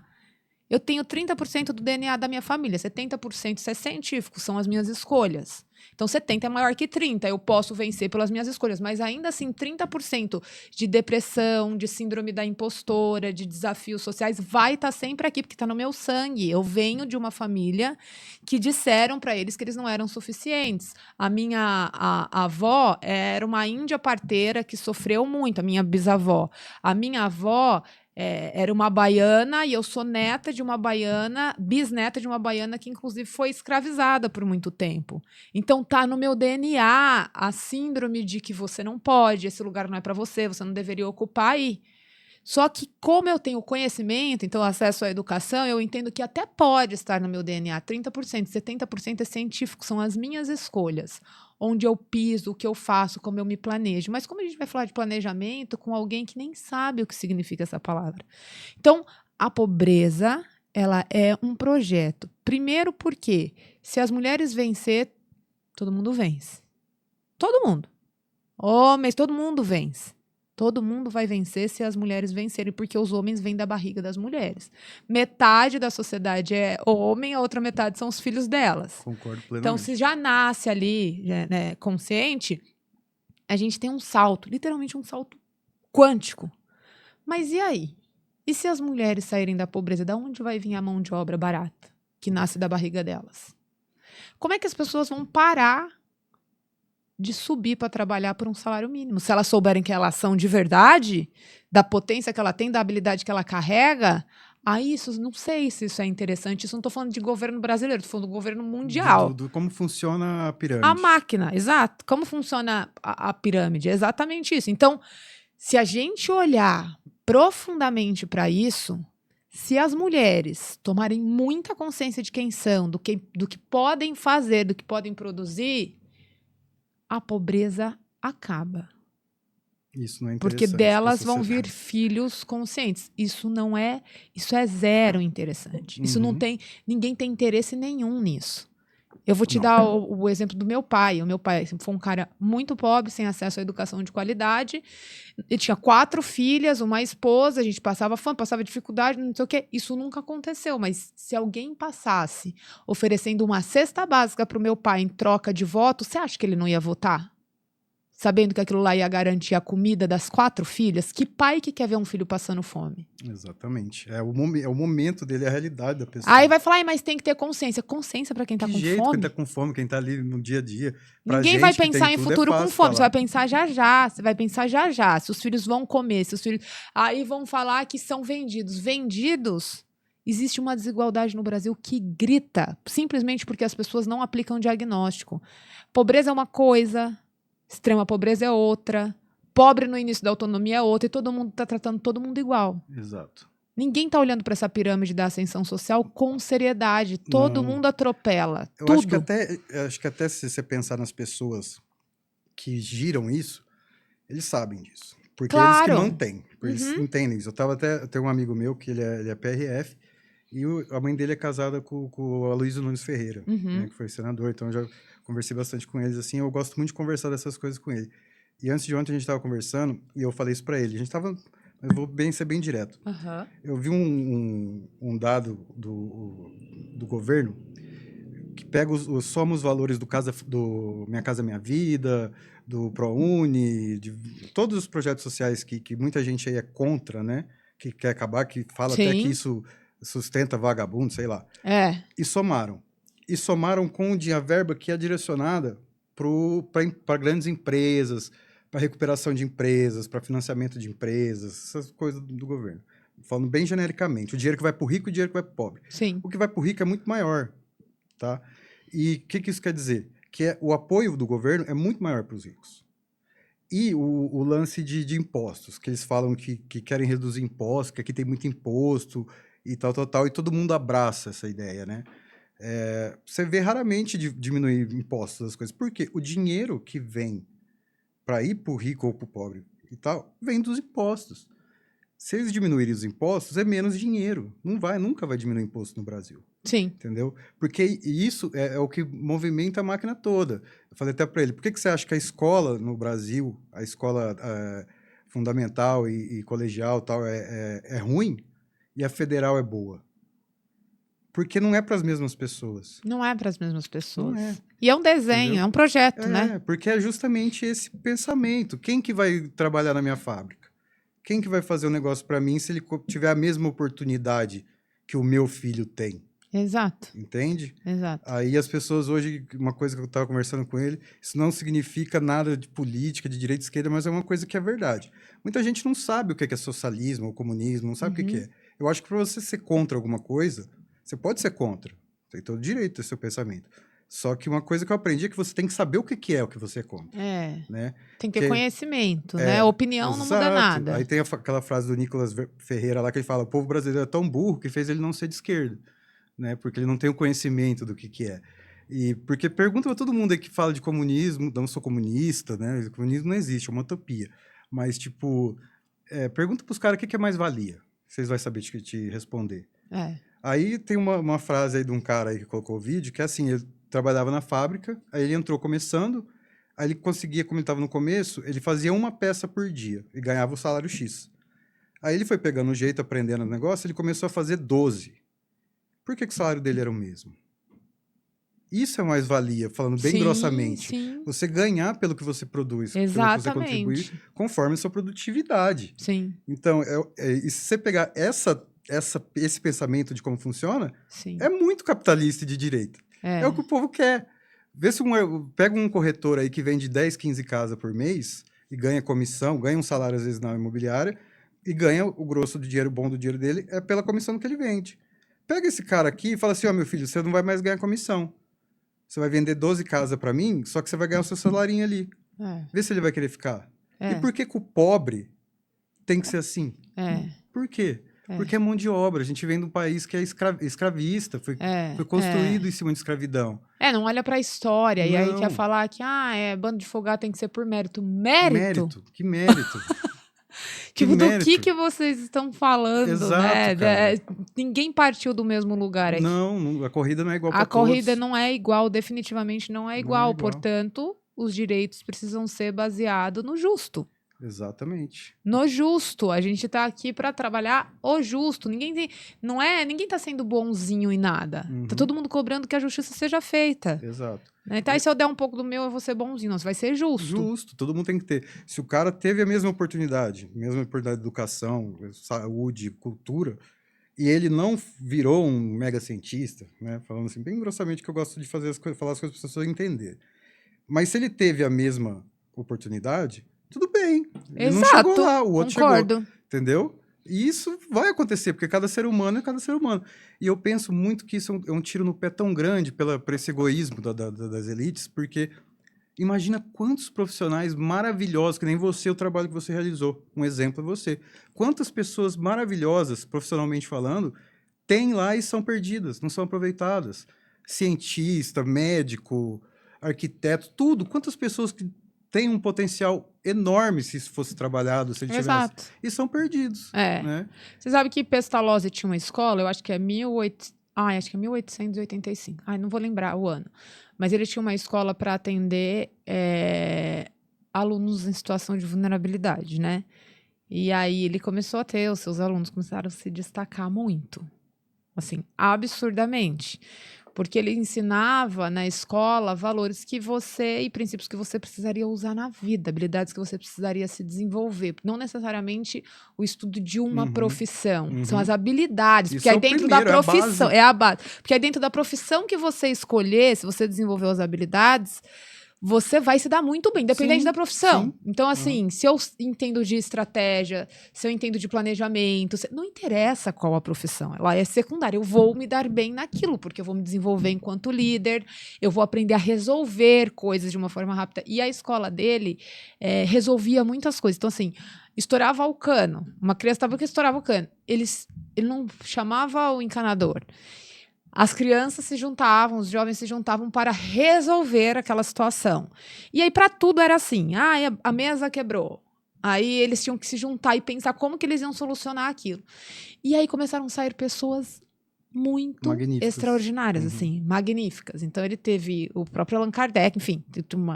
Eu tenho 30% do DNA da minha família, 70% isso é científico, são as minhas escolhas. Então, 70% é maior que 30%, eu posso vencer pelas minhas escolhas, mas ainda assim, 30% de depressão, de síndrome da impostora, de desafios sociais, vai estar sempre aqui, porque está no meu sangue. Eu venho de uma família que disseram para eles que eles não eram suficientes. A minha avó era uma índia parteira que sofreu muito, a minha bisavó. A minha avó era uma baiana e eu sou neta de uma baiana, bisneta de uma baiana que inclusive foi escravizada por muito tempo. Então tá no meu DNA a síndrome de que você não pode, esse lugar não é para você, você não deveria ocupar aí. Só que como eu tenho conhecimento, então acesso à educação, eu entendo que até pode estar no meu DNA 30%, 70% é científico, são as minhas escolhas. Onde eu piso, o que eu faço, como eu me planejo. Mas como a gente vai falar de planejamento com alguém que nem sabe o que significa essa palavra? Então, a pobreza, ela é um projeto. Primeiro porque, se as mulheres vencer, todo mundo vence. Todo mundo. Homens, todo mundo vence. Todo mundo vai vencer se as mulheres vencerem, porque os homens vêm da barriga das mulheres. Metade da sociedade é homem, a outra metade são os filhos delas. Concordo plenamente. Então, se já nasce ali, né, consciente, a gente tem um salto, literalmente um salto quântico. Mas e aí? E se as mulheres saírem da pobreza, de onde vai vir a mão de obra barata, que nasce da barriga delas? Como é que as pessoas vão parar de subir para trabalhar por um salário mínimo? Se elas souberem que elas são de verdade, da potência que ela tem, da habilidade que ela carrega, aí isso, não sei se isso é interessante. Isso não estou falando de governo brasileiro, estou falando do governo mundial. Como funciona a pirâmide. A máquina, exato. Como funciona a pirâmide? É exatamente isso. Então, se a gente olhar profundamente para isso, se as mulheres tomarem muita consciência de quem são, do que podem fazer, do que podem produzir, a pobreza acaba. Isso não é interessante. Porque delas vão vir filhos conscientes. Isso é zero interessante. Isso não tem, ninguém tem interesse nenhum nisso. Eu vou te dar o exemplo do meu pai. O meu pai foi um cara muito pobre, sem acesso à educação de qualidade. Ele tinha 4 filhas, uma esposa, a gente passava fome, passava dificuldade, não sei o quê. Isso nunca aconteceu, mas se alguém passasse oferecendo uma cesta básica para o meu pai em troca de voto, você acha que ele não ia votar? Sabendo que aquilo lá ia garantir a comida das 4 filhas? Que pai que quer ver um filho passando fome? Exatamente. É o momento dele, é a realidade da pessoa. Aí vai falar, mas tem que ter consciência. Consciência para quem tá com fome? Quem tá com fome, quem tá ali no dia a dia. Ninguém vai pensar em futuro com fome. Você vai pensar já já. Você vai pensar já já. Se os filhos vão comer, se os filhos... Aí vão falar que são vendidos. Vendidos? Existe uma desigualdade no Brasil que grita. Simplesmente porque as pessoas não aplicam diagnóstico. Pobreza é uma coisa... Extrema pobreza é outra, pobre no início da autonomia é outra, e todo mundo está tratando todo mundo igual. Exato. Ninguém está olhando para essa pirâmide da ascensão social com seriedade. Todo mundo atropela. Eu acho que até se você pensar nas pessoas que giram isso, eles sabem disso. Porque eles que mantêm, eles entendem isso. Eu tenho um amigo meu que ele é PRF, e a mãe dele é casada com o Aloysio Nunes Ferreira, né, que foi senador, então eu já conversei bastante com eles, assim, eu gosto muito de conversar dessas coisas com ele. E antes de ontem a gente estava conversando, e eu falei isso para ele, eu vou ser bem direto. Eu vi um dado do governo que pega soma os valores do Minha Casa Minha Vida, do ProUni, de todos os projetos sociais que muita gente aí é contra, né, que quer acabar, que fala até que isso sustenta vagabundo, sei lá. E somaram. E somaram com a verba que é direcionada para grandes empresas, para recuperação de empresas, para financiamento de empresas, essas coisas do governo. Falando bem genericamente, o dinheiro que vai para o rico e o dinheiro que vai para o pobre. Sim. O que vai para o rico é muito maior, tá? E o que isso quer dizer? Que o apoio do governo é muito maior para os ricos. E o lance de impostos, que eles falam que querem reduzir impostos, que aqui tem muito imposto e tal, e todo mundo abraça essa ideia, né? Você vê raramente diminuir impostos das coisas, porque o dinheiro que vem para ir para o rico ou para o pobre e tal, vem dos impostos. Se eles diminuírem os impostos, é menos dinheiro. Nunca vai diminuir imposto no Brasil. Sim. Entendeu? Porque isso é o que movimenta a máquina toda. Eu falei até para ele, por que você acha que a escola no Brasil, a escola fundamental e colegial tal, é ruim e a federal é boa? Porque não é para as mesmas pessoas. Não é para as mesmas pessoas. Não é. E é um desenho, Entendeu? é um projeto, né? Porque é justamente esse pensamento. Quem que vai trabalhar na minha fábrica? Quem que vai fazer o negócio para mim se ele tiver a mesma oportunidade que o meu filho tem? Exato. Entende? Exato. Aí as pessoas hoje, uma coisa que eu estava conversando com ele, isso não significa nada de política, de direita e esquerda, mas é uma coisa que é verdade. Muita gente não sabe o que é socialismo ou comunismo, não sabe o que é. Eu acho que para você ser contra alguma coisa, você pode ser contra. Tem todo o direito do seu pensamento. Só que uma coisa que eu aprendi é que você tem que saber o que é o que você é contra. Né? Tem que ter conhecimento, né? Opinião não muda nada. Aí tem aquela frase do Nicolas Ferreira lá que ele fala: o povo brasileiro é tão burro que fez ele não ser de esquerda. Né? Porque ele não tem o conhecimento do que é. E porque pergunta para todo mundo aí que fala de comunismo, não sou comunista, né? O comunismo não existe, é uma utopia. Mas, tipo, pergunta para os caras o que é mais-valia. Vocês vão saber te responder. Aí tem uma frase aí de um cara aí que colocou o vídeo, que é assim, ele trabalhava na fábrica, aí ele entrou começando, aí ele conseguia, como ele estava no começo, ele fazia uma peça por dia e ganhava o salário X. Aí ele foi pegando o jeito, aprendendo o negócio, ele começou a fazer 12. Por que o salário dele era o mesmo? Isso é mais-valia, falando bem grossamente. Sim. Você ganhar pelo que você produz, pelo que você contribui, conforme a sua produtividade. Sim. Então, e se você pegar esse pensamento de como funciona, é muito capitalista e de direita. É o que o povo quer. Vê se pega um corretor aí que vende 10, 15 casas por mês e ganha comissão, ganha um salário às vezes na imobiliária e ganha o grosso do dinheiro bom do dinheiro dele é pela comissão que ele vende. Pega esse cara aqui e fala assim, meu filho, você não vai mais ganhar comissão. Você vai vender 12 casas para mim, só que você vai ganhar o seu salarinho ali. Vê se ele vai querer ficar. E por que o pobre tem que ser assim? Por quê? Porque é mão de obra. A gente vem de um país que é escravista, foi construído em cima de escravidão. Não olha pra história. Não. E aí quer falar que bando de folgado tem que ser por mérito. Mérito? Que mérito? Tipo, do que vocês estão falando, exato, né? Ninguém partiu do mesmo lugar aqui. Não, a corrida não é igual para todos. A corrida não é igual, definitivamente não é igual. Portanto, os direitos precisam ser baseados no justo. Exatamente. No justo. A gente tá aqui para trabalhar o justo. Ninguém tá sendo bonzinho em nada. Tá todo mundo cobrando que a justiça seja feita. Exato. Então, aí se eu der um pouco do meu, eu vou ser bonzinho. Não, você vai ser justo. Justo. Todo mundo tem que ter. Se o cara teve a mesma oportunidade de educação, saúde, cultura, e ele não virou um mega cientista, né? Falando assim, bem grossamente, que eu gosto de falar as coisas para as pessoas entenderem. Mas se ele teve a mesma oportunidade, tudo bem. Ele não chegou lá, o outro chegou. Entendeu? E isso vai acontecer, porque cada ser humano é cada ser humano. E eu penso muito que isso é um tiro no pé tão grande por esse egoísmo das elites, porque imagina quantos profissionais maravilhosos, que nem você, o trabalho que você realizou. Um exemplo é você. Quantas pessoas maravilhosas, profissionalmente falando, têm lá e são perdidas, não são aproveitadas. Cientista, médico, arquiteto, tudo. Quantas pessoas que têm um potencial enorme se isso fosse trabalhado, se ele tivesse. E são perdidos. Né? Você sabe que Pestalozzi tinha uma escola, eu acho que é 1885. Não vou lembrar o ano. Mas ele tinha uma escola para atender alunos em situação de vulnerabilidade, né? E aí ele começou a ter, os seus alunos começaram a se destacar muito. Assim, absurdamente. Porque ele ensinava na escola valores e princípios que você precisaria usar na vida, habilidades que você precisaria se desenvolver. Não necessariamente o estudo de uma profissão. São as habilidades. Porque aí dentro da profissão. É a base. Porque aí dentro da profissão que você escolher, se você desenvolver as habilidades, você vai se dar muito bem, independente da profissão. Sim. Então, assim, se eu entendo de estratégia, se eu entendo de planejamento, não interessa qual a profissão, ela é secundária. Eu vou me dar bem naquilo, porque eu vou me desenvolver enquanto líder, eu vou aprender a resolver coisas de uma forma rápida. E a escola dele resolvia muitas coisas. Então, assim, estourava o cano. Uma criança estava que estourava o cano. Ele não chamava o encanador. As crianças se juntavam, os jovens se juntavam para resolver aquela situação. E aí, para tudo era assim. A mesa quebrou. Aí eles tinham que se juntar e pensar como que eles iam solucionar aquilo. E aí começaram a sair pessoas muito extraordinárias, assim, magníficas. Então ele teve o próprio Allan Kardec, enfim,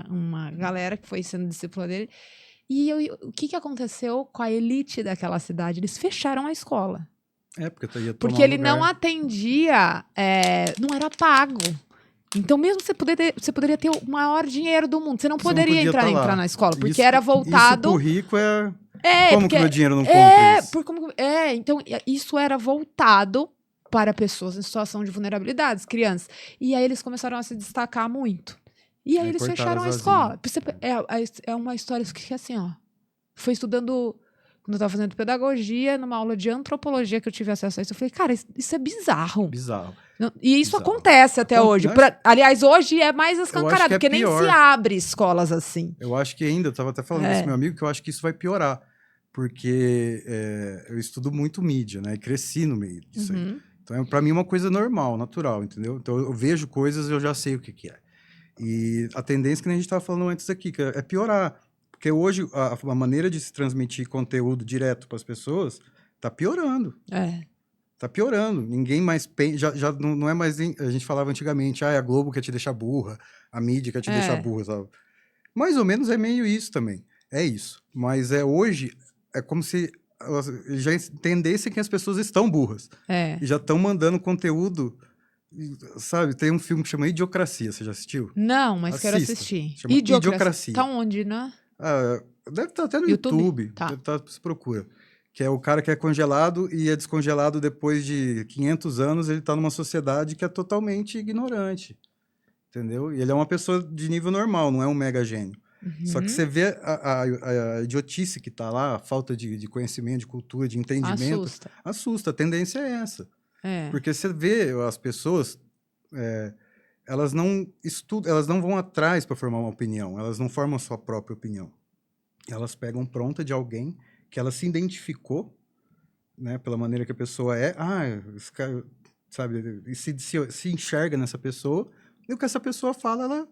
uma galera que foi sendo discípula dele. E o que aconteceu com a elite daquela cidade? Eles fecharam a escola. Porque ele não atendia, não era pago. Então, mesmo você poderia ter o maior dinheiro do mundo, você não poderia entrar na escola, porque era voltado... Isso pro rico como que o meu dinheiro não compra isso? Então, isso era voltado para pessoas em situação de vulnerabilidades, crianças. E aí eles começaram a se destacar muito. E aí eles fecharam a escola. É uma história que assim, ó, foi estudando... Quando eu estava fazendo pedagogia, numa aula de antropologia que eu tive acesso a isso, eu falei, cara, isso é bizarro. Bizarro. E isso acontece até hoje. Aliás, hoje é mais escancarado, porque nem se abre escolas assim. Eu acho que ainda, eu estava até falando com esse meu amigo, que eu acho que isso vai piorar. Porque eu estudo muito mídia, né? E cresci no meio disso aí. Então, para mim, é uma coisa normal, natural, entendeu? Então, eu vejo coisas e eu já sei o que é. E a tendência que a gente estava falando antes aqui, que é piorar. Porque hoje a maneira de se transmitir conteúdo direto para as pessoas está piorando. Está piorando. Ninguém mais já não é mais... A gente falava antigamente, a Globo quer te deixar burra, a mídia quer te deixar burra, sabe? Mais ou menos é meio isso também. É isso. Mas hoje é como se já entendessem que as pessoas estão burras. E já estão mandando conteúdo... Sabe, tem um filme que chama Idiocracia, você já assistiu? Não, mas quero assistir. Chama Idiocracia. Tá onde, né? Deve estar até no YouTube. Tá. Deve estar, se procura. Que é o cara que é congelado e é descongelado depois de 500 anos, ele está numa sociedade que é totalmente ignorante. Entendeu? E ele é uma pessoa de nível normal, não é um mega gênio. Só que você vê a idiotice que está lá, a falta de conhecimento, de cultura, de entendimento. Assusta. A tendência é essa. Porque você vê as pessoas... elas não estudam, elas não vão atrás para formar uma opinião, elas não formam a sua própria opinião. Elas pegam pronta de alguém que ela se identificou, né, pela maneira que a pessoa é, esse cara, sabe, e se enxerga nessa pessoa, e o que essa pessoa fala, ela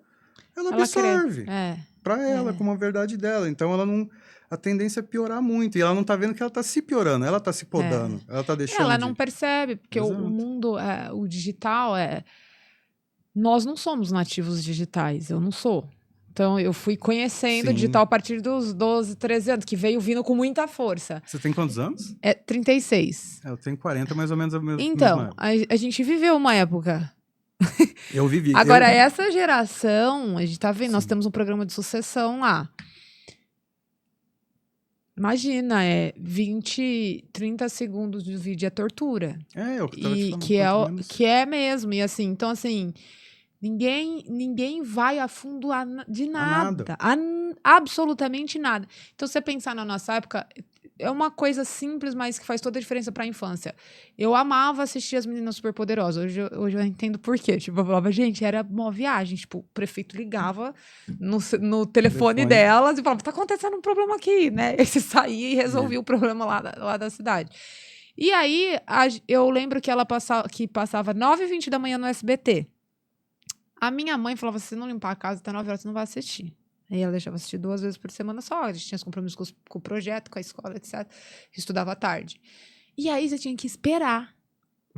absorve para ela, como a verdade dela. Então, a tendência é piorar muito, e ela não tá vendo que ela tá se piorando, ela tá se podando, ela tá deixando Ela não percebe, porque o mundo, o digital nós não somos nativos digitais, eu não sou. Então, eu fui conhecendo o digital a partir dos 12, 13 anos, que veio vindo com muita força. Você tem quantos anos? 36. Eu tenho 40, mais ou menos. Então, a gente viveu uma época. Eu vivi. Agora, essa geração, a gente tá vendo, nós temos um programa de sucessão lá. Imagina, 20, 30 segundos de vídeo é tortura. É o que eu tava te falando. Que é mesmo. E assim, então assim, ninguém vai a fundo de nada. Absolutamente nada. Então, se você pensar na nossa época, é uma coisa simples, mas que faz toda a diferença para a infância. Eu amava assistir As Meninas Superpoderosas. Hoje eu entendo por quê. Tipo, eu falava, gente, era uma viagem. Tipo, o prefeito ligava no telefone delas e falava, tá acontecendo um problema aqui, né? E você saía e resolvia o problema lá da cidade. E aí, eu lembro que que passava 9h20 da manhã no SBT. A minha mãe falava, se você não limpar a casa até 9 horas, você não vai assistir. Aí ela deixava assistir 2 vezes por semana só. A gente tinha os compromissos com o projeto, com a escola, etc. Estudava à tarde. E aí você tinha que esperar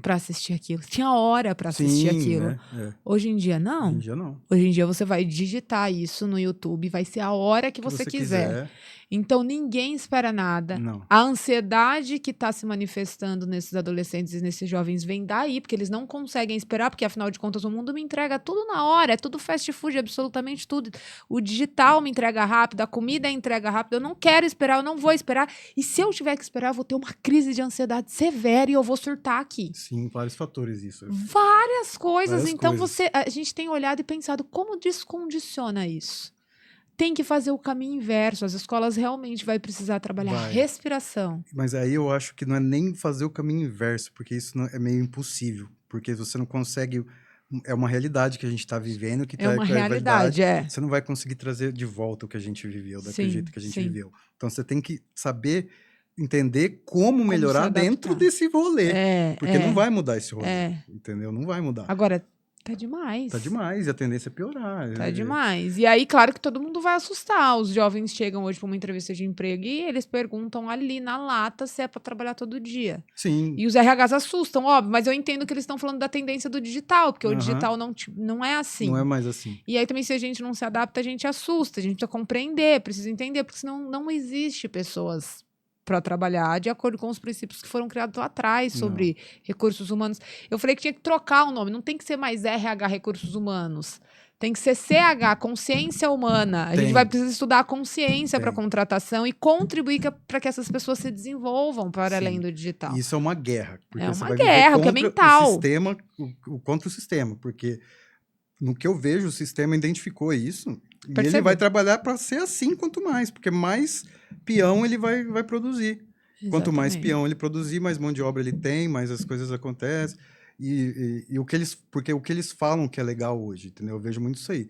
para assistir aquilo. Tinha hora para assistir aquilo. Hoje em dia, não. Hoje em dia, não. Hoje em dia, você vai digitar isso no YouTube, vai ser a hora que você quiser. Então, ninguém espera nada. Não. A ansiedade que está se manifestando nesses adolescentes e nesses jovens vem daí, porque eles não conseguem esperar, porque, afinal de contas, o mundo me entrega tudo na hora, é tudo fast food, absolutamente tudo. O digital me entrega rápido, a comida entrega rápido, eu não quero esperar, eu não vou esperar. E se eu tiver que esperar, eu vou ter uma crise de ansiedade severa e eu vou surtar aqui. Sim, vários fatores isso. Várias coisas. Várias Então, coisas. a gente tem olhado e pensado como descondiciona isso. Tem que fazer o caminho inverso. As escolas realmente vai precisar trabalhar respiração. Mas aí eu acho que não é nem fazer o caminho inverso, porque isso é meio impossível. Porque você não consegue... É uma realidade que a gente está vivendo, que É uma realidade, Você não vai conseguir trazer de volta o que a gente viveu, daquele jeito que a gente viveu. Então, você tem que saber entender como melhorar dentro desse rolê. Porque não vai mudar esse rolê, entendeu? Não vai mudar. Agora, tá demais. Tá demais, e a tendência é piorar. Tá demais. E aí, claro que todo mundo vai assustar. Os jovens chegam hoje para uma entrevista de emprego e eles perguntam ali na lata se é para trabalhar todo dia. Sim. E os RHs assustam, óbvio, mas eu entendo que eles estão falando da tendência do digital, porque o digital não é assim. Não é mais assim. E aí também, se a gente não se adapta, a gente assusta, a gente precisa compreender, precisa entender, porque senão não existe pessoas para trabalhar de acordo com os princípios que foram criados lá atrás sobre recursos humanos. Eu falei que tinha que trocar o nome, não tem que ser mais RH Recursos Humanos. Tem que ser CH, Consciência Humana. A gente vai precisar estudar a consciência para contratação e contribuir para que essas pessoas se desenvolvam para além do digital. Isso é uma guerra. Porque é você uma vai guerra, o que é mental. Contra o sistema, porque no que eu vejo, o sistema identificou isso e Percebe? ele vai trabalhar para ser assim quanto mais, porque mais peão ele vai produzir. Exatamente. Quanto mais peão ele produzir, mais mão de obra ele tem, mais as coisas acontecem. E porque o que eles falam que é legal hoje, entendeu? Eu vejo muito isso aí.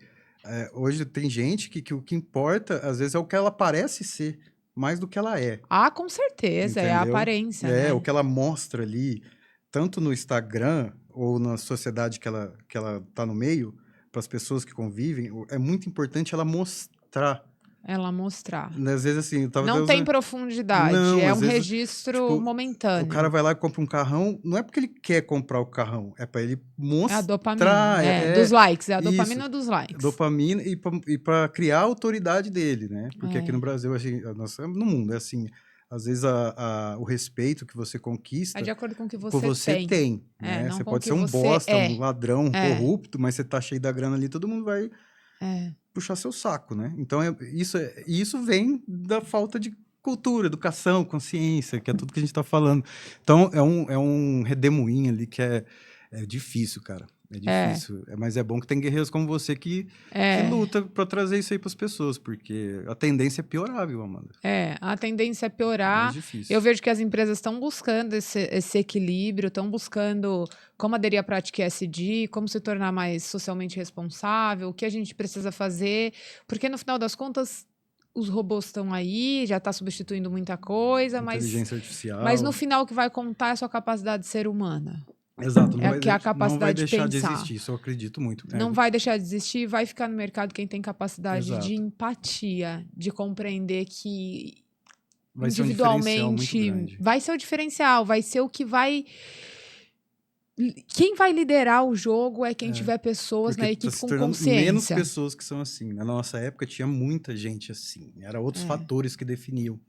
Hoje tem gente que o que importa, às vezes, é o que ela parece ser, mais do que ela é. Ah, com certeza, entendeu? É a aparência, né? O que ela mostra ali, tanto no Instagram ou na sociedade que ela tá no meio, para as pessoas que convivem, é muito importante ela mostrar. Às vezes, assim... Não tem profundidade, é um registro momentâneo. O cara vai lá e compra um carrão, não é porque ele quer comprar o carrão, é para ele mostrar... É a dopamina, dos likes, é a dopamina dos likes. Dopamina e para criar a autoridade dele, né? Porque aqui no Brasil, assim, no mundo, é assim... Às vezes o respeito que você conquista... É de acordo com o que você tem. Né? Você pode ser um bosta, um ladrão, um corrupto, mas você tá cheio da grana ali, todo mundo vai puxar seu saco, né? Então, isso vem da falta de cultura, educação, consciência, que é tudo que a gente tá falando. Então, é um redemoinho ali que é difícil, cara. É difícil. Mas é bom que tem guerreiros como você que luta para trazer isso aí para as pessoas, porque a tendência é piorar, viu, Amanda? A tendência é piorar. É difícil. Eu vejo que as empresas estão buscando esse equilíbrio, estão buscando como aderir à prática ESG, como se tornar mais socialmente responsável, o que a gente precisa fazer, porque no final das contas os robôs estão aí, já está substituindo muita coisa, inteligência artificial. Mas no final o que vai contar é a sua capacidade de ser humana. Exato, não vai deixar de existir, isso eu acredito muito. Não vai deixar de existir, vai ficar no mercado quem tem capacidade de empatia, de compreender que vai individualmente vai ser o diferencial, vai ser o que vai... Quem vai liderar o jogo é quem tiver pessoas na equipe com consciência. Menos pessoas que são assim. Na nossa época tinha muita gente assim, eram outros fatores que definiam.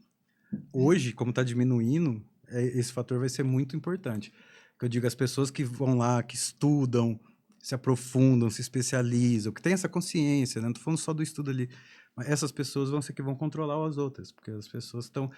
Hoje, como está diminuindo, esse fator vai ser muito importante. Eu digo, as pessoas que vão lá, que estudam, se aprofundam, se especializam, que têm essa consciência, né? Não estou falando só do estudo ali, mas essas pessoas vão ser que vão controlar as outras, porque as pessoas estão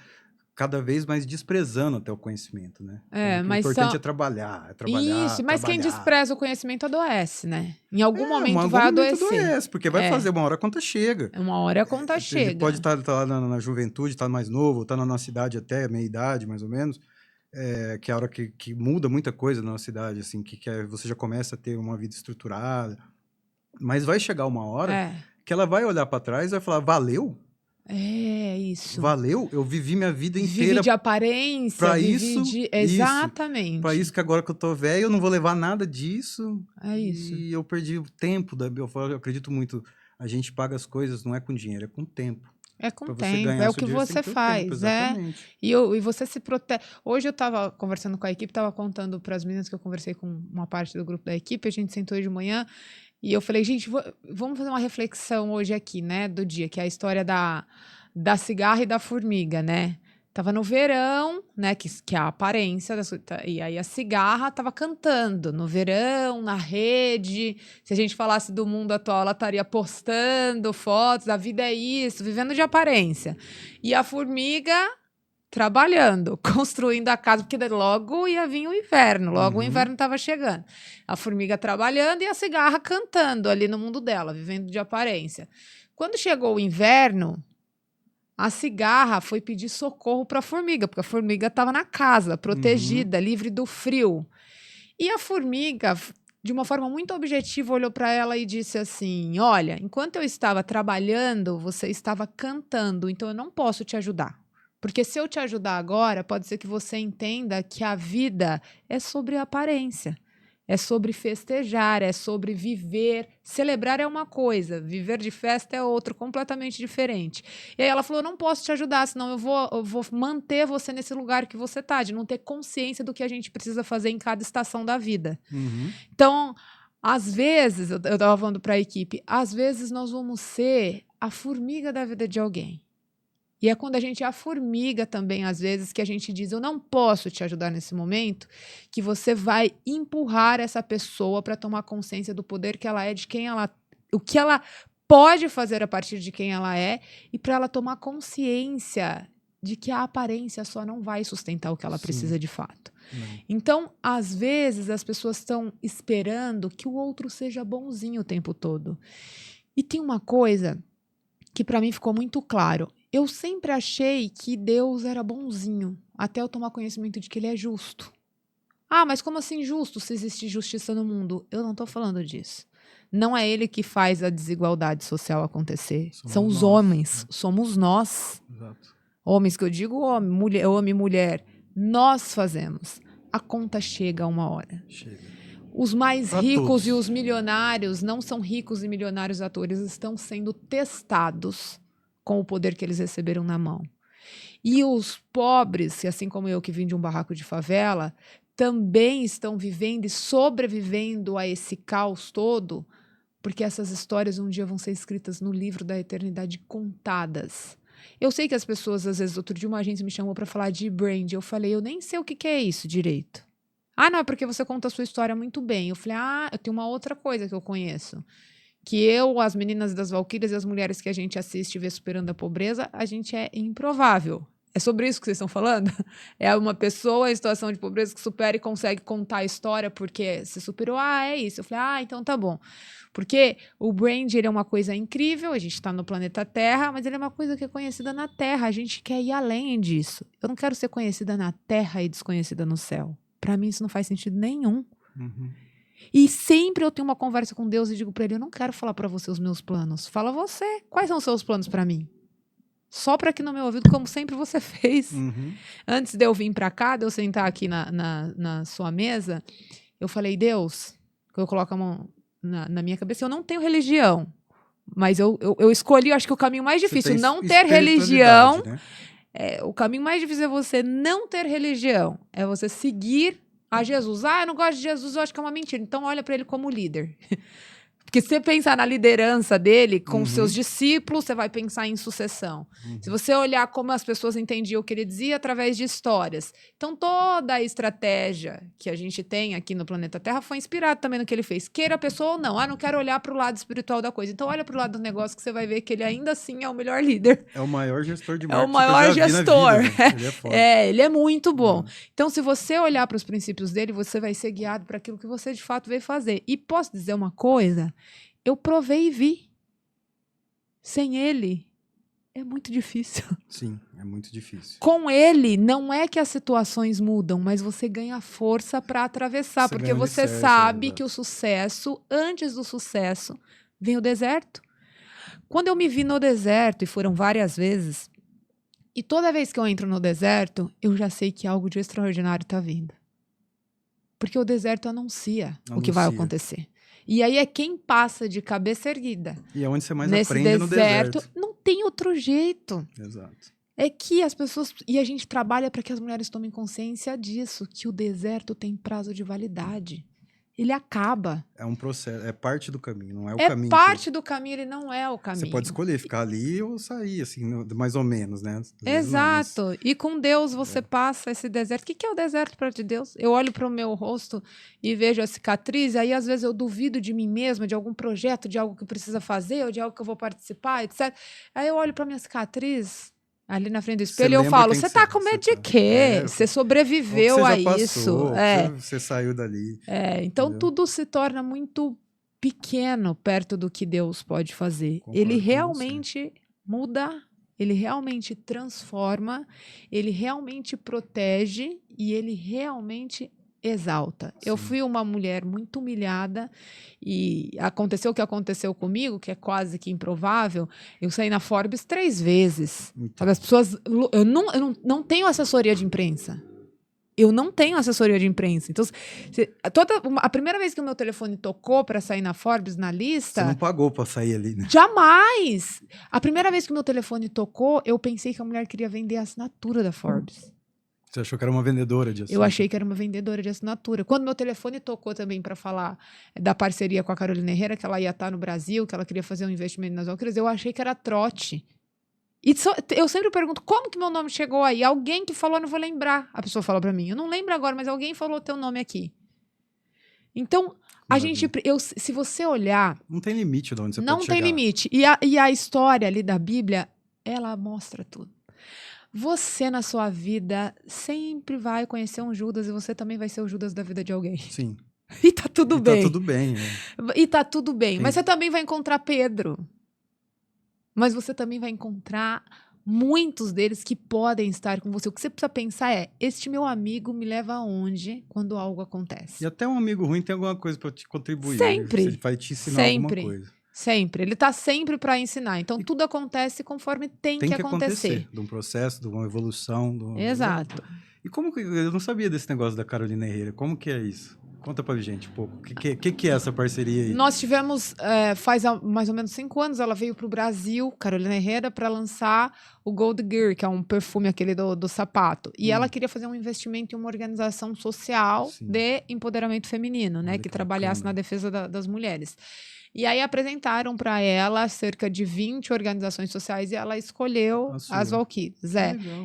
cada vez mais desprezando até o conhecimento, né? Mas o importante é trabalhar. Isso, mas quem despreza o conhecimento adoece, né? Em algum momento vai adoecer. Porque vai fazer uma hora a conta chega. Uma hora a conta chega. Ele pode estar lá na juventude, estar mais novo, estar na nossa idade até, meia idade, mais ou menos, que é a hora que muda muita coisa na nossa cidade, assim, que você já começa a ter uma vida estruturada. Mas vai chegar uma hora que ela vai olhar para trás e vai falar, valeu? Isso. Valeu? Eu vivi minha vida inteira... Vivi de aparência, pra isso. Exatamente. Para isso que agora que eu tô velho, eu não vou levar nada disso. É isso. E eu perdi o tempo. Eu acredito muito, a gente paga as coisas, não é com dinheiro, é com tempo. É com tempo, é o que você faz, E você se protege. Hoje eu estava conversando com a equipe, estava contando para as meninas que eu conversei com uma parte do grupo da equipe, a gente sentou de manhã e eu falei, gente, vamos fazer uma reflexão hoje aqui, né, do dia, que é a história da cigarra e da formiga, né? Tava no verão, né, que é a aparência, e aí a cigarra tava cantando no verão, na rede. Se a gente falasse do mundo atual, ela estaria postando fotos, a vida é isso, vivendo de aparência. E a formiga trabalhando, construindo a casa, porque logo ia vir o inverno, logo o inverno estava chegando. A formiga trabalhando e a cigarra cantando ali no mundo dela, vivendo de aparência. Quando chegou o inverno, a cigarra foi pedir socorro para a formiga, porque a formiga estava na casa, protegida, livre do frio. E a formiga, de uma forma muito objetiva, olhou para ela e disse assim: olha, enquanto eu estava trabalhando, você estava cantando, então eu não posso te ajudar. Porque se eu te ajudar agora, pode ser que você entenda que a vida é sobre aparência. É sobre festejar, é sobre viver. Celebrar é uma coisa, viver de festa é outra, completamente diferente. E aí ela falou, eu não posso te ajudar, senão eu vou manter você nesse lugar que você está, de não ter consciência do que a gente precisa fazer em cada estação da vida. Então, às vezes, eu estava falando para a equipe, às vezes nós vamos ser a formiga da vida de alguém. E é quando a gente é a formiga também, às vezes, que a gente diz, eu não posso te ajudar nesse momento, que você vai empurrar essa pessoa para tomar consciência do poder que ela é, de quem ela, o que ela pode fazer a partir de quem ela é, e para ela tomar consciência de que a aparência só não vai sustentar o que ela precisa de fato. Então, às vezes, as pessoas estão esperando que o outro seja bonzinho o tempo todo. E tem uma coisa que para mim ficou muito claro. Eu sempre achei que Deus era bonzinho, até eu tomar conhecimento de que ele é justo. Ah, mas como assim justo se existe justiça no mundo? Eu não estou falando disso. Não é ele que faz a desigualdade social acontecer. São os homens, somos nós. Exato. Homens, que eu digo homem, mulher, nós fazemos. A conta chega uma hora. Chega. Os mais ricos e os milionários não são ricos e milionários à toa, eles estão sendo testados com o poder que eles receberam na mão. E os pobres, assim como eu que vim de um barraco de favela, também estão vivendo e sobrevivendo a esse caos todo, porque essas histórias um dia vão ser escritas no livro da eternidade, contadas. Eu sei que as pessoas, às vezes, outro dia uma agência me chamou para falar de brand, eu falei, eu nem sei o que é isso direito. Ah, não, é porque você conta a sua história muito bem. Eu falei, eu tenho uma outra coisa que eu conheço. Que eu, as meninas das Valquírias e as mulheres que a gente assiste e vê superando a pobreza, a gente é improvável. É sobre isso que vocês estão falando? É uma pessoa em situação de pobreza que supera e consegue contar a história porque se superou. É isso. Eu falei, então tá bom. Porque o brand, ele é uma coisa incrível, a gente está no planeta Terra, mas ele é uma coisa que é conhecida na Terra. A gente quer ir além disso. Eu não quero ser conhecida na Terra e desconhecida no céu. Para mim isso não faz sentido nenhum. E sempre eu tenho uma conversa com Deus e digo para ele, eu não quero falar para você os meus planos. Fala você, quais são os seus planos para mim? Sopra aqui no meu ouvido como sempre você fez. Antes de eu vir para cá, de eu sentar aqui na sua mesa, eu falei, Deus, que eu coloco a mão na minha cabeça, eu não tenho religião, mas eu escolhi, acho que o caminho mais difícil, não ter religião, né? O caminho mais difícil é você não ter religião, é você seguir a Jesus. Eu não gosto de Jesus, eu acho que é uma mentira. Então olha para ele como líder. Porque se você pensar na liderança dele com os seus discípulos, você vai pensar em sucessão. Se você olhar como as pessoas entendiam o que ele dizia através de histórias. Então toda a estratégia que a gente tem aqui no planeta Terra foi inspirada também no que ele fez. Queira a pessoa ou não. Não quero olhar para o lado espiritual da coisa. Então olha para o lado do negócio que você vai ver que ele ainda assim é o melhor líder. É o maior gestor de marketing. É o maior gestor. Vida, ele é foda. Ele é muito bom. Então se você olhar para os princípios dele, você vai ser guiado para aquilo que você de fato veio fazer. E posso dizer uma coisa? Eu provei e vi. Sem ele, é muito difícil. Sim, é muito difícil. Com ele, não é que as situações mudam, mas você ganha força para atravessar, porque você sabe que o sucesso, antes do sucesso, vem o deserto. Quando eu me vi no deserto, e foram várias vezes, e toda vez que eu entro no deserto, eu já sei que algo de extraordinário está vindo. Porque o deserto anuncia o que vai acontecer. E aí é quem passa de cabeça erguida. E é onde você mais aprende no deserto. Não tem outro jeito. Exato. É que as pessoas... E a gente trabalha para que as mulheres tomem consciência disso, que o deserto tem prazo de validade. Ele acaba. É um processo, é parte do caminho, não é o caminho. É parte do caminho, ele não é o caminho. Você pode escolher ficar ali ou sair, assim, mais ou menos, né? Exato. Não, mas... E com Deus você passa esse deserto. O que é o deserto para Deus? Eu olho para o meu rosto e vejo a cicatriz, aí às vezes eu duvido de mim mesma, de algum projeto, de algo que precisa fazer, ou de algo que eu vou participar, etc. Aí eu olho para minha cicatriz ali na frente do espelho, eu falo, você tá com medo de quê? Você sobreviveu a isso. Você saiu dali. Então tudo se torna muito pequeno perto do que Deus pode fazer. Ele realmente muda, ele realmente transforma, ele realmente protege e ele realmente exalta. Sim. Eu fui uma mulher muito humilhada e aconteceu o que aconteceu comigo, que é quase que improvável. Eu saí na Forbes 3 vezes. Sabe, as pessoas... Eu não tenho assessoria de imprensa. Eu não tenho assessoria de imprensa. Então, a primeira vez que o meu telefone tocou para sair na Forbes, na lista... Você não pagou para sair ali, né? Jamais! A primeira vez que o meu telefone tocou, eu pensei que a mulher queria vender a assinatura da Forbes. Você achou que era uma vendedora de assinatura? Eu achei que era uma vendedora de assinatura. Quando meu telefone tocou também para falar da parceria com a Carolina Herrera, que ela ia estar no Brasil, que ela queria fazer um investimento nas Valquírias, eu achei que era trote. E eu sempre pergunto, como que meu nome chegou aí? Alguém que falou, não vou lembrar. A pessoa falou para mim, eu não lembro agora, mas alguém falou teu nome aqui. Então, se você olhar... Não tem limite de onde você pode chegar. Não tem limite. E a história ali da Bíblia, ela mostra tudo. Você, na sua vida, sempre vai conhecer um Judas e você também vai ser o Judas da vida de alguém. Sim. E tá tudo bem. Tá tudo bem. E tá tudo bem. Mas você também vai encontrar Pedro. Mas você também vai encontrar muitos deles que podem estar com você. O que você precisa pensar é, este meu amigo me leva aonde quando algo acontece? E até um amigo ruim tem alguma coisa para te contribuir. Sempre. Ele vai te ensinar alguma coisa. Sempre. Ele está sempre para ensinar. Então, tudo acontece conforme tem que acontecer. De um processo, de uma evolução. Exato. E como que... Eu não sabia desse negócio da Carolina Herrera. Como que é isso? Conta pra gente um pouco. O que é essa parceria aí? Nós tivemos, faz mais ou menos 5 anos, ela veio para o Brasil, Carolina Herrera, para lançar o Gold Gear, que é um perfume aquele do sapato. E ela queria fazer um investimento em uma organização social de empoderamento feminino, né? Que trabalhasse na defesa das mulheres. E aí apresentaram para ela cerca de 20 organizações sociais e ela escolheu as Valquírias.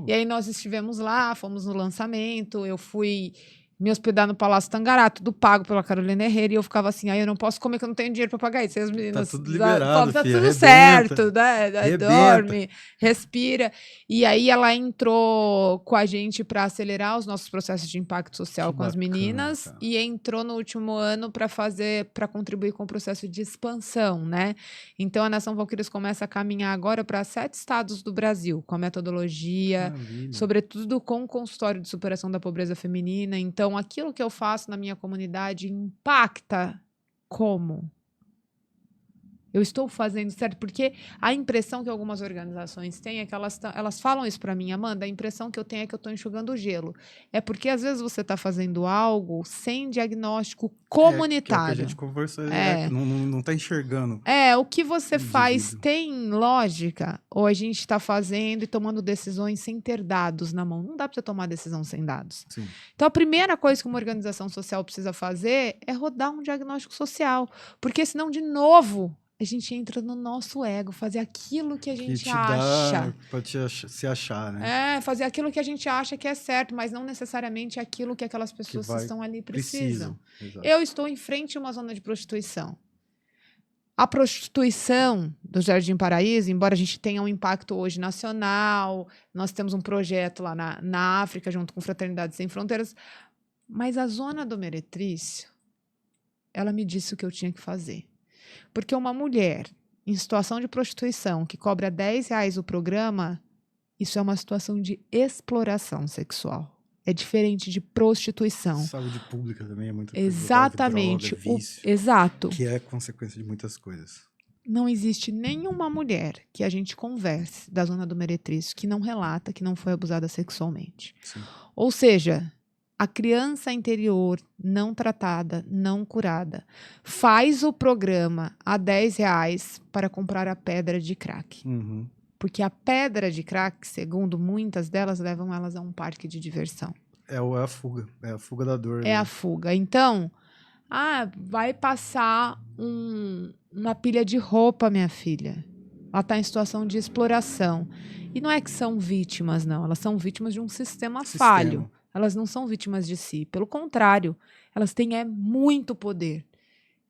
E aí nós estivemos lá, fomos no lançamento, eu fui me hospedar no Palácio Tangará, tudo pago pela Carolina Herrera, e eu ficava assim, eu não posso comer que eu não tenho dinheiro para pagar isso. E as meninas... Tá tudo liberado, tá filha, tudo certo, né? Dorme, respira. E aí ela entrou com a gente para acelerar os nossos processos de impacto social com as meninas, cara. E entrou no último ano para contribuir com o processo de expansão, né? Então a Nação Valquírias começa a caminhar agora para 7 estados do Brasil, com a metodologia, sobretudo com o consultório de superação da pobreza feminina. Então, aquilo que eu faço na minha comunidade impacta como? Eu estou fazendo certo? Porque a impressão que algumas organizações têm é que elas falam isso para mim, Amanda, a impressão que eu tenho é que eu estou enxugando gelo. É porque, às vezes, você está fazendo algo sem diagnóstico comunitário. Que a gente conversou, não está enxergando. O que você faz tem lógica? Ou a gente está fazendo e tomando decisões sem ter dados na mão? Não dá para você tomar decisão sem dados. Sim. Então, a primeira coisa que uma organização social precisa fazer é rodar um diagnóstico social. Porque, senão, de novo... a gente entra no nosso ego, fazer aquilo que a gente acha. Pode se achar, né? Fazer aquilo que a gente acha que é certo, mas não necessariamente aquilo que aquelas pessoas que estão ali precisam. Eu estou em frente a uma zona de prostituição. A prostituição do Jardim Paraíso, embora a gente tenha um impacto hoje nacional, nós temos um projeto lá na África, junto com Fraternidade Sem Fronteiras, mas a zona do Meretrício, ela me disse o que eu tinha que fazer. Porque uma mulher em situação de prostituição que cobra R$10 o programa, isso é uma situação de exploração sexual. É diferente de prostituição. Saúde pública também é muito... Exatamente. Droga, vício, exato. Que é consequência de muitas coisas. Não existe nenhuma mulher que a gente converse da zona do Meretrício que não relata que não foi abusada sexualmente. Sim. Ou seja... a criança interior não tratada, não curada, faz o programa a R$10 para comprar a pedra de crack. Uhum. Porque a pedra de crack, segundo muitas delas, levam elas a um parque de diversão. É a fuga. É a fuga da dor. É a fuga. Então, vai passar uma pilha de roupa, minha filha. Ela está em situação de exploração. E não é que são vítimas, não. Elas são vítimas de um sistema falho. Elas não são vítimas de si. Pelo contrário, elas têm muito poder.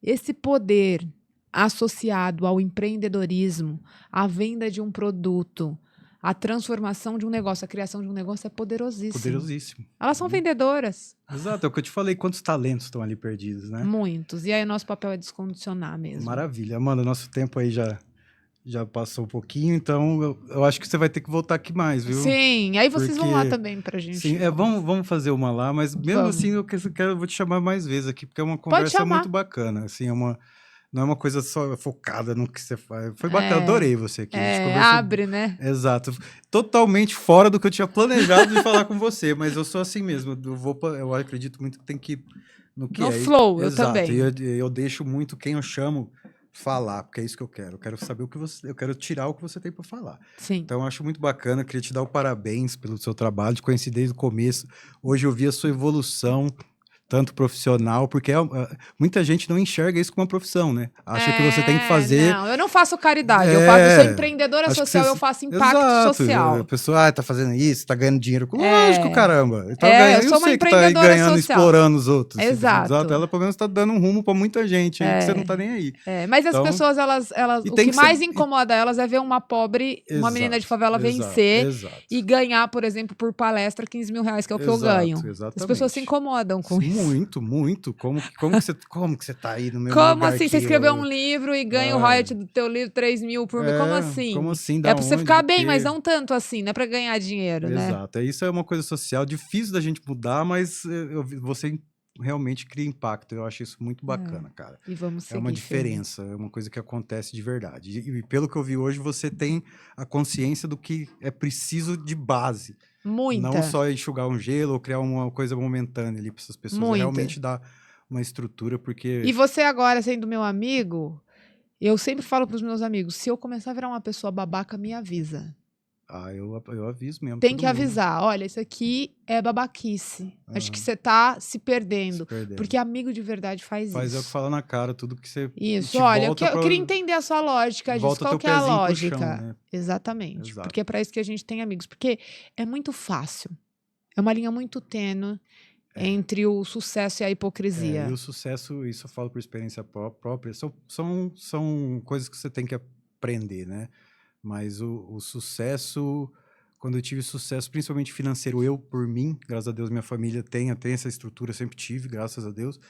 Esse poder associado ao empreendedorismo, à venda de um produto, a transformação de um negócio, a criação de um negócio é poderosíssimo. Poderosíssimo. Elas são vendedoras. Exato, é o que eu te falei, quantos talentos estão ali perdidos, né? Muitos. E aí o nosso papel é descondicionar mesmo. Maravilha. Amanda, nosso tempo aí já passou um pouquinho, então eu acho que você vai ter que voltar aqui mais, viu? Sim, aí vocês vão lá também pra gente. Sim, vamos fazer uma lá, mas mesmo assim eu vou te chamar mais vezes aqui, porque é uma conversa muito bacana, assim, não é uma coisa só focada no que você faz. Foi bacana, adorei você aqui. A gente conversou... abre, né? Exato. Totalmente fora do que eu tinha planejado de falar com você, mas eu sou assim mesmo, eu acredito muito que tem que ir no que no flow, eu Exato. também. E eu deixo muito quem eu chamo falar, porque é isso que eu quero. Eu quero saber eu quero tirar o que você tem para falar. Sim. Então eu acho muito bacana, eu queria te dar o parabéns pelo seu trabalho, te conheci desde o começo. Hoje eu vi a sua evolução, tanto profissional, porque muita gente não enxerga isso como uma profissão, né? Acha que você tem que fazer... Não, eu não faço caridade, eu sou empreendedora social, eu faço impacto Exato. social. A pessoa, tá fazendo isso, tá ganhando dinheiro. Lógico, caramba. Então, eu sou uma empreendedora que tá aí ganhando, social. explorando os outros. Exato. Ela, pelo menos, tá dando um rumo pra muita gente aí, que você não tá nem aí. Mas então, as pessoas, o que mais incomoda elas é ver uma pobre, uma menina de favela vencer e ganhar, por exemplo, por palestra, 15 mil reais, que é o que eu ganho. Exatamente. As pessoas se incomodam com isso. Muito, muito. Como que você tá aí no meu Como lugar assim? Você escreveu um livro e ganha o royalty do teu livro 3 mil por mês? Como assim? Como assim? É pra você ficar bem, mas não tanto assim, não é pra ganhar dinheiro, né? Exato. Isso é uma coisa social, difícil da gente mudar, mas você realmente cria impacto. Eu acho isso muito bacana, cara. E vamos seguir. É uma diferença, é uma coisa que acontece de verdade. E pelo que eu vi hoje, você tem a consciência do que é preciso de base. Muita. Não só enxugar um gelo ou criar uma coisa momentânea ali para essas pessoas. Realmente dar uma estrutura, porque... E você agora, sendo meu amigo, eu sempre falo pros meus amigos, se eu começar a virar uma pessoa babaca, me avisa. Eu aviso mesmo. Tem que avisar. Olha, isso aqui é babaquice. Acho que você tá se perdendo. Porque amigo de verdade faz isso. Faz é o que fala na cara, tudo que você... Isso, olha, eu queria entender a sua lógica disso. Qual que é a lógica? Chão, né? Exatamente. Exato. Porque é pra isso que a gente tem amigos. Porque é muito fácil. É uma linha muito tênue entre o sucesso e a hipocrisia. E o sucesso, isso eu falo por experiência própria, são coisas que você tem que aprender, né? Mas o sucesso, quando eu tive sucesso, principalmente financeiro, eu, por mim, graças a Deus, minha família tem essa estrutura, sempre tive, graças a Deus,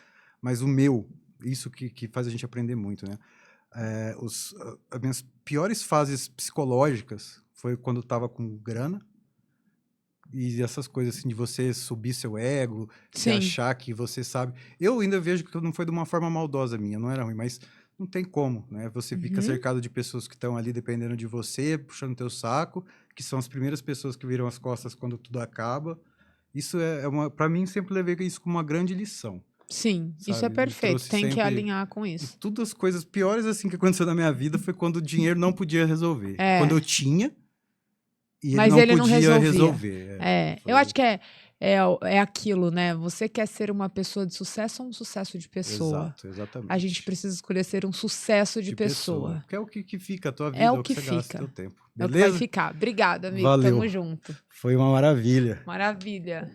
mas o meu, isso que faz a gente aprender muito, né? As minhas piores fases psicológicas foi quando eu estava com grana, e essas coisas assim, de você subir seu ego, de achar que você sabe. Eu ainda vejo que não foi de uma forma maldosa minha, não era ruim, mas não tem como, né? Você fica cercado de pessoas que estão ali dependendo de você, puxando teu saco, que são as primeiras pessoas que viram as costas quando tudo acaba. Isso para mim, sempre levei isso como uma grande lição. Sim, sabe? Isso é perfeito, tem que alinhar com isso. E tudo as coisas piores assim que aconteceu na minha vida foi quando o dinheiro não podia resolver. Quando eu tinha, e mas ele não podia resolver. Eu acho que é aquilo, né? Você quer ser uma pessoa de sucesso ou um sucesso de pessoa? Exato, exatamente. A gente precisa escolher ser um sucesso de pessoa. Porque é o que fica a tua vida, é o que você gasta o teu tempo. Beleza? É o que vai ficar. Obrigada, amigo. Valeu. Tamo junto. Foi uma maravilha. Maravilha.